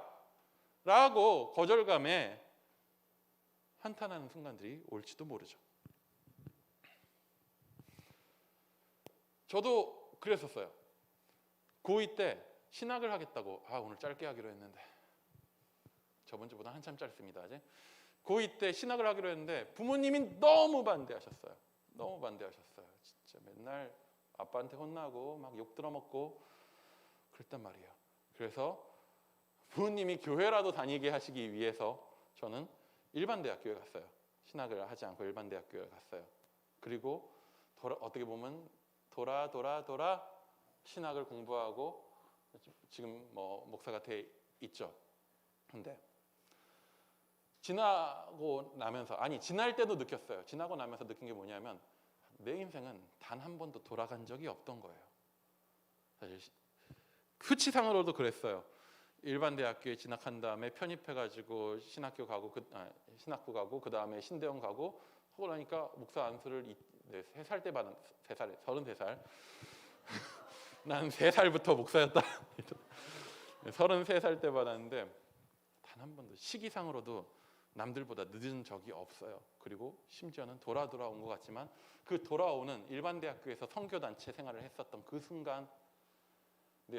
라고 거절감에 한탄하는 순간들이 올지도 모르죠. 저도 그랬었어요. 고2 때 신학을 하겠다고 오늘 짧게 하기로 했는데 저번 주보다 한참 짧습니다. 이제 고2 때 신학을 하기로 했는데 부모님이 너무 반대하셨어요. 진짜 맨날 아빠한테 혼나고 막 욕 들어먹고 그랬단 말이에요. 그래서 부모님이 교회라도 다니게 하시기 위해서 저는 일반 대학교에 갔어요. 신학을 하지 않고 일반 대학교에 갔어요. 그리고 어떻게 보면 돌아 신학을 공부하고 지금 목사가 돼 있죠. 근데 지날 때도 느꼈어요. 지나고 나면서 느낀 게 뭐냐면 내 인생은 단 한 번도 돌아간 적이 없던 거예요. 사실 수치상으로도 그랬어요. 일반 대학교에 진학한 다음에 편입해가지고 신학교 가고 신학부 가고 그 다음에 신대원 가고 하고 나니까 목사 안수를 3살 때 받은 33살 난 3살부터 목사였다. 33살 때 받았는데 단 한 번도 시기상으로도 남들보다 늦은 적이 없어요. 그리고 심지어는 돌아온 것 같지만 그 돌아오는 일반 대학교에서 선교단체 생활을 했었던 그 순간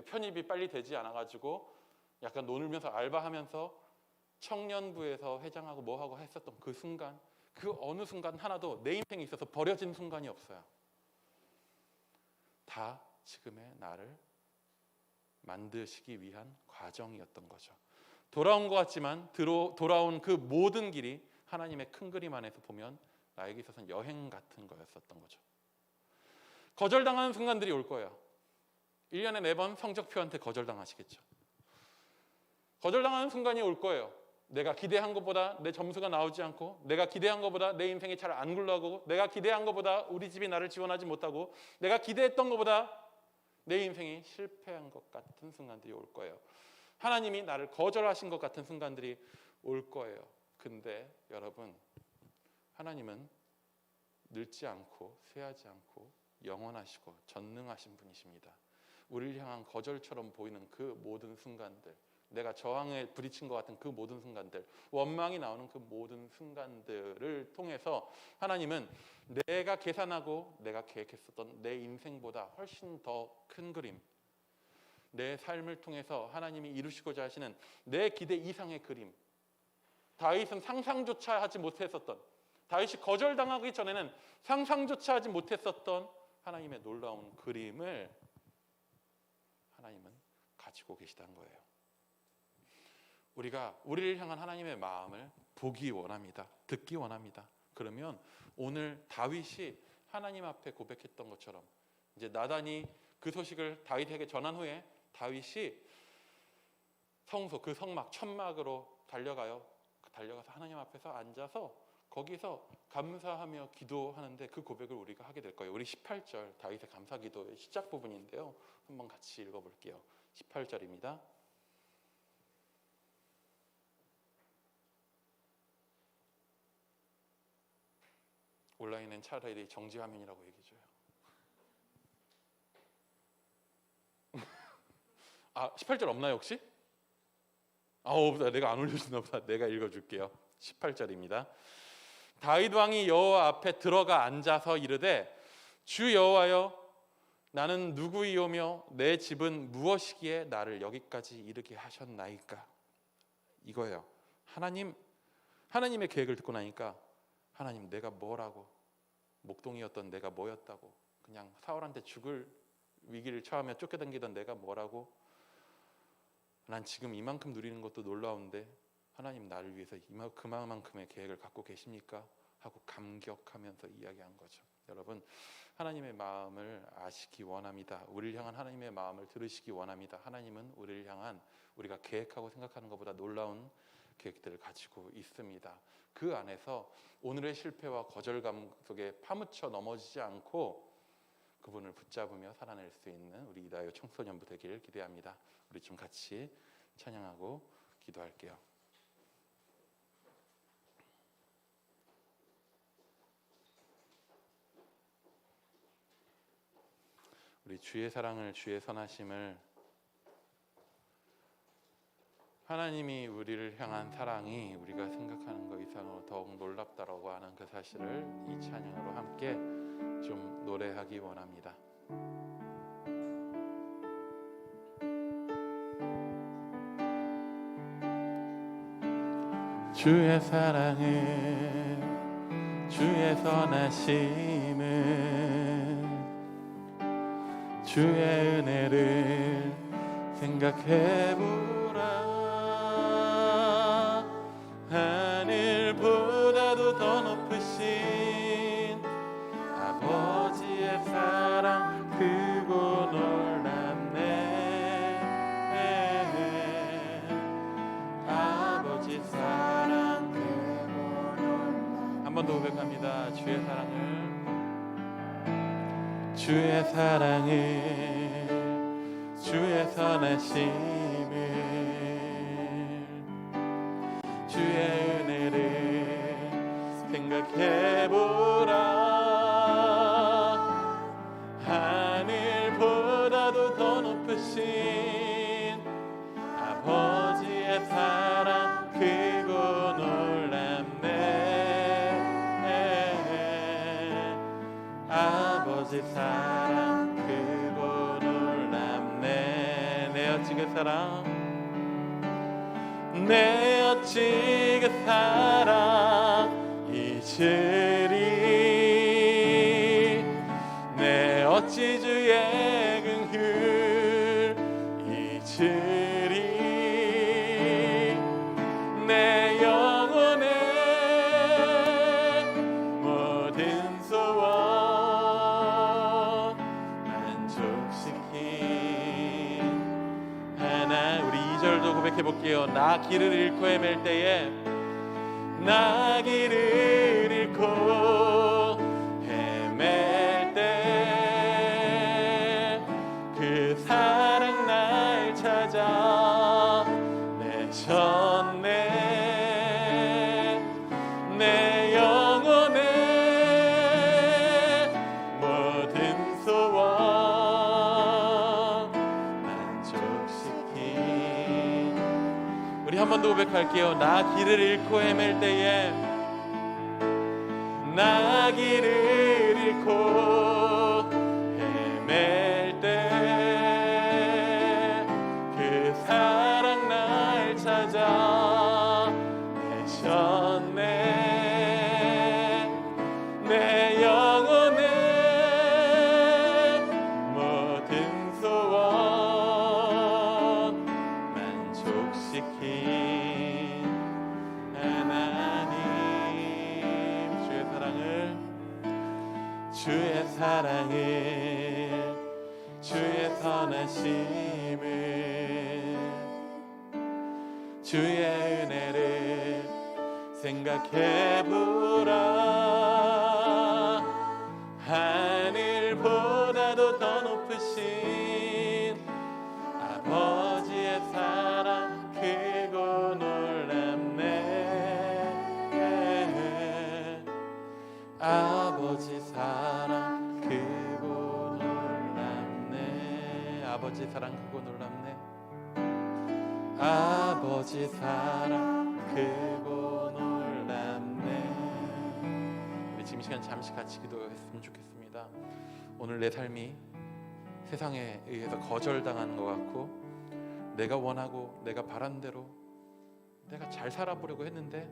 편입이 빨리 되지 않아가지고 약간 놀면서 알바하면서 청년부에서 회장하고 뭐하고 했었던 그 순간, 그 어느 순간 하나도 내 인생에 있어서 버려진 순간이 없어요. 다 지금의 나를 만드시기 위한 과정이었던 거죠. 돌아온 것 같지만 돌아온 그 모든 길이 하나님의 큰 그림 안에서 보면 나에게 있어서는 여행 같은 거였었던 거죠. 거절당하는 순간들이 올 거예요. 1년에 4번 성적표한테 거절당하시겠죠. 거절당하는 순간이 올 거예요. 내가 기대한 것보다 내 점수가 나오지 않고, 내가 기대한 것보다 내 인생이 잘 안 굴러가고, 내가 기대한 것보다 우리 집이 나를 지원하지 못하고, 내가 기대했던 것보다 내 인생이 실패한 것 같은 순간들이 올 거예요. 하나님이 나를 거절하신 것 같은 순간들이 올 거예요. 근데 여러분, 하나님은 늙지 않고 쇠하지 않고 영원하시고 전능하신 분이십니다. 우리를 향한 거절처럼 보이는 그 모든 순간들, 내가 저항에 부딪힌 것 같은 그 모든 순간들, 원망이 나오는 그 모든 순간들을 통해서 하나님은 내가 계산하고 내가 계획했었던 내 인생보다 훨씬 더 큰 그림, 내 삶을 통해서 하나님이 이루시고자 하시는 내 기대 이상의 그림, 다윗은 상상조차 하지 못했었던, 다윗이 거절당하기 전에는 상상조차 하지 못했었던 하나님의 놀라운 그림을 하나님은 가지고 계시다는 거예요. 우리가 우리를 향한 하나님의 마음을 보기 원합니다. 듣기 원합니다. 그러면 오늘 다윗이 하나님 앞에 고백했던 것처럼 이제 나단이 그 소식을 다윗에게 전한 후에 다윗이 성소, 그 성막, 천막으로 달려가서 하나님 앞에서 앉아서 거기서 감사하며 기도하는데 그 고백을 우리가 하게 될 거예요. 우리 18절 다윗의 감사 기도의 시작 부분인데요. 한번 같이 읽어볼게요. 18절입니다. 온라인은 차라리 정지 화면이라고 얘기해줘요. 아, 18절 없나요 혹시? 없다. 내가 안 올려주나 보다. 내가 읽어줄게요. 18절입니다. 다윗 왕이 여호와 앞에 들어가 앉아서 이르되 주 여호와여, 나는 누구이오며 내 집은 무엇이기에 나를 여기까지 이르게 하셨나이까? 이거예요. 하나님의 계획을 듣고 나니까 하나님, 내가 뭐라고, 목동이었던 내가 뭐였다고, 그냥 사울한테 죽을 위기를 처하며 쫓겨다니던 내가 뭐라고, 난 지금 이만큼 누리는 것도 놀라운데 하나님 나를 위해서 그만큼의 계획을 갖고 계십니까? 하고 감격하면서 이야기한 거죠. 여러분, 하나님의 마음을 아시기 원합니다. 우리를 향한 하나님의 마음을 들으시기 원합니다. 하나님은 우리를 향한 우리가 계획하고 생각하는 것보다 놀라운 계획들을 가지고 있습니다. 그 안에서 오늘의 실패와 거절감 속에 파묻혀 넘어지지 않고 그분을 붙잡으며 살아낼 수 있는 우리 이다요 청소년부 되기를 기대합니다. 우리 좀 같이 찬양하고 기도할게요. 우리 주의 사랑을, 주의 선하심을, 하나님이 우리를 향한 사랑이 우리가 생각하는 것 이상으로 더욱 놀랍다라고 하는 그 사실을 이 찬양으로 함께 좀 노래하기 원합니다. 주의 사랑을, 주의 선하심을, 주의 은혜를 생각해보라. 하늘보다도 더 높으신 아버지의 사랑 크고 놀랍네. 아버지 사랑 크고 놀랍네. 한 번 더 고백합니다. 주의 사랑을, 주의 사랑을, 주의 선하심을, 주의 은혜를 생각해보라. 하늘보다도 더 높으신 아버지의 사랑 크고 놀랍네. 아버지 사랑 크고 놀랍네. 내 어찌 그 사랑, 내 어찌 그 사랑 잊으리. 내 어찌 주의 긍휼 잊으리. 내 영혼의 모든 소원 만족시킨 하나. 우리 2절도 고백해 볼게요. 나 길을 잃고 헤맬 때에, 나 길을 잃고 헤맬 때 그 사랑 날 찾아 내셨네. 내 영혼의 모든 소원 만족시킨 우리 한 번 더 고백할게요. 나 길을 잃고 헤맬 때에, 나 길을 잃고 헤맬 때 그 사랑 날 찾아 내셨네. 내 영혼의 모든 소원 만족시킨 하나님, 주의 사랑을, 주의 선하심을, 주의 은혜를 생각해보라. 하늘보다도 더 높으신 아버지의 사랑 크고 놀랍네. 아버지 사랑 크고 놀랍네. 아버지 사랑 크고 놀랍네. 아버지 사랑 크고 놀랍네. 우리 지금 이 시간 잠시 같이 기도했으면 좋겠습니다. 오늘 내 삶이 세상에 의해서 거절당하는 것 같고, 내가 원하고 내가 바란 대로 내가 잘 살아보려고 했는데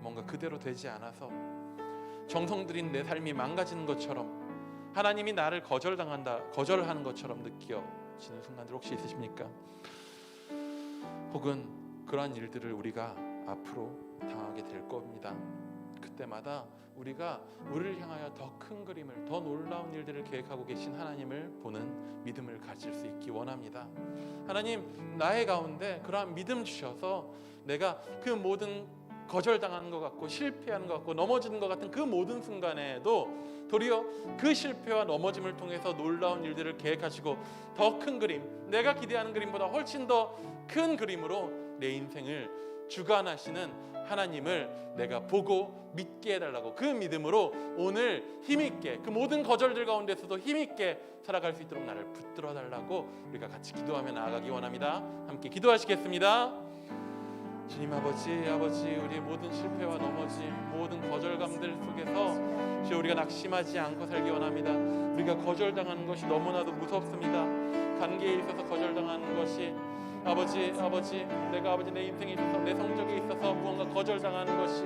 뭔가 그대로 되지 않아서 정성 들인 내 삶이 망가지는 것처럼, 하나님이 나를 거절하는 것처럼 느껴지는 순간들 혹시 있으십니까? 혹은 그러한 일들을 우리가 앞으로 당하게 될 겁니다. 그때마다 우리가 우리를 향하여 더 큰 그림을, 더 놀라운 일들을 계획하고 계신 하나님을 보는 믿음을 가질 수 있기 원합니다. 하나님, 나의 가운데 그러한 믿음 주셔서 내가 그 모든 거절당하는 것 같고 실패하는 것 같고 넘어지는 것 같은 그 모든 순간에도 도리어 그 실패와 넘어짐을 통해서 놀라운 일들을 계획하시고 더 큰 그림, 내가 기대하는 그림보다 훨씬 더 큰 그림으로 내 인생을 주관하시는 하나님을 내가 보고 믿게 해달라고, 그 믿음으로 오늘 힘있게 그 모든 거절들 가운데서도 힘있게 살아갈 수 있도록 나를 붙들어 달라고 우리가 같이 기도하며 나아가기 원합니다. 함께 기도하시겠습니다. 주님 아버지, 우리의 모든 실패와 넘어짐, 모든 거절감들 속에서 주여 우리가 낙심하지 않고 살기 원합니다. 우리가 거절당하는 것이 너무나도 무섭습니다. 관계에 있어서 거절당하는 것이, 아버지, 내가 내 인생에 있어서, 내 성적에 있어서 무언가 거절당하는 것이,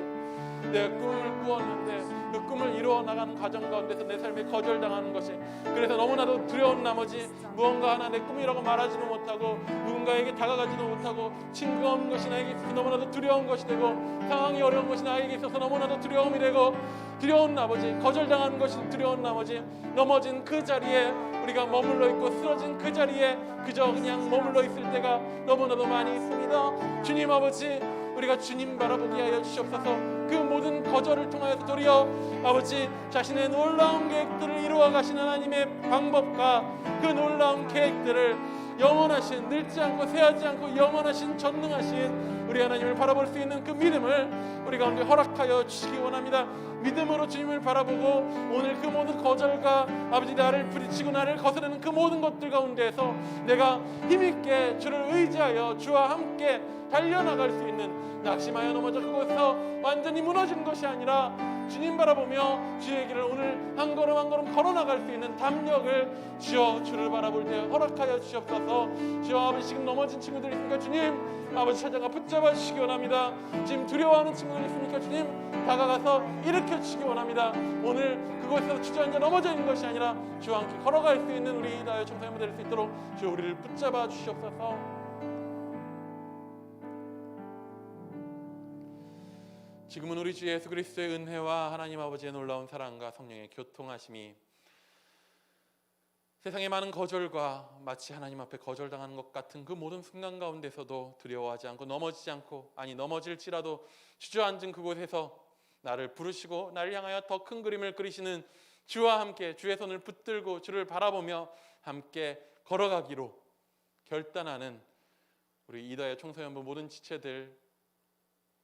내가 꿈을 꾸었는데 그 꿈을 이루어 나가는 과정 가운데서 내 삶에 거절당하는 것이, 그래서 너무나도 두려운 나머지 무언가 하나 내 꿈이라고 말하지도 못하고 누군가에게 다가가지도 못하고, 친구가 없는 것이 나에게 있어서 너무나도 두려운 것이 되고, 상황이 어려운 것이 나에게 있어서 너무나도 두려움이 되고, 두려운 나머지, 거절당하는 것이 두려운 나머지 넘어진 그 자리에 우리가 머물러 있고 쓰러진 그 자리에 그저 그냥 머물러 있을 때가 너무나도 많이 있습니다. 주님 아버지, 우리가 주님 바라보게 하여 주시옵소서. 그 모든 거절을 통하여서 도리어 아버지 자신의 놀라운 계획들을 이루어 가시는 하나님의 방법과 그 놀라운 계획들을 영원하신, 늙지 않고 새하지 않고 영원하신 전능하신 우리 하나님을 바라볼 수 있는 그 믿음을 우리 가운데 허락하여 주시기 원합니다. 믿음으로 주님을 바라보고 오늘 그 모든 거절과 아버지 나를 부딪히고 나를 거스르는 그 모든 것들 가운데에서 내가 힘있게 주를 의지하여 주와 함께 달려나갈 수 있는, 낙심하여 넘어져 그곳에서 완전히 무너지는 것이 아니라 주님 바라보며 주의 길을 오늘 한 걸음 한 걸음 걸어나갈 수 있는 담력을 주여 주를 바라볼 때 허락하여 주시옵소서. 주여 아버지, 지금 넘어진 친구들 있으니까 주님 아버지 찾아가 붙잡아 주시기 원합니다. 지금 두려워하는 친구들 있으니까 주님 다가가서 일으켜 주시기 원합니다. 오늘 그곳에서 주저앉아 넘어져 있는 것이 아니라 주와 함께 걸어갈 수 있는 우리 이다의 청소년들 될 수 있도록 주여 우리를 붙잡아 주시옵소서. 지금은 우리 주 예수 그리스도의 은혜와 하나님 아버지의 놀라운 사랑과 성령의 교통하심이 세상의 많은 거절과 마치 하나님 앞에 거절당하는 것 같은 그 모든 순간 가운데서도 두려워하지 않고 넘어지지 않고, 아니 넘어질지라도 주저앉은 그곳에서 나를 부르시고 나를 향하여 더 큰 그림을 그리시는 주와 함께 주의 손을 붙들고 주를 바라보며 함께 걸어가기로 결단하는 우리 이다의 청소년부 모든 지체들,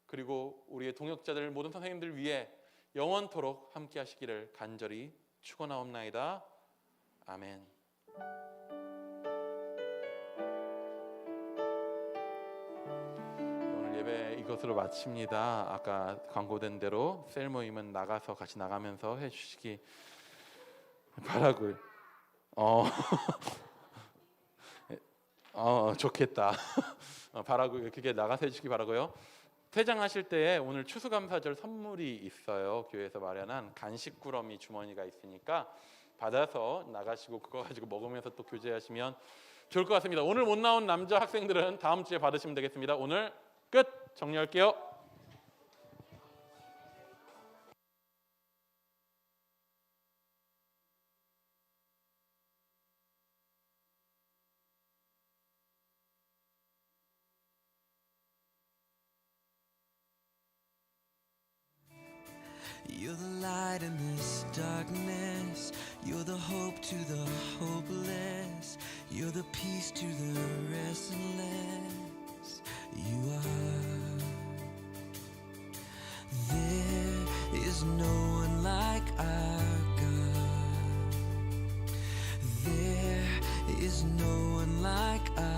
그리고 우리의 동역자들 모든 선생님들 위해 영원토록 함께 하시기를 간절히 축원하옵나이다. 아멘. 오늘 예배 이것으로 마칩니다. 아까 광고된 대로 셀 모임은 나가서 같이 나가면서 해주시기 바라고요. 좋겠다. 바라고요. 그게 나가서 해주시기 바라고요. 퇴장하실 때에 오늘 추수감사절 선물이 있어요. 교회에서 마련한 간식 꾸러미 주머니가 있으니까 받아서 나가시고 그거 가지고 먹으면서 또 교제하시면 좋을 것 같습니다. 오늘 못 나온 남자 학생들은 다음 주에 받으시면 되겠습니다. 오늘 끝! 정리할게요. You're the light in this darkness. You're the hope to the hopeless. You're the peace to the restless. You are. There is no one like our God. There is no one like our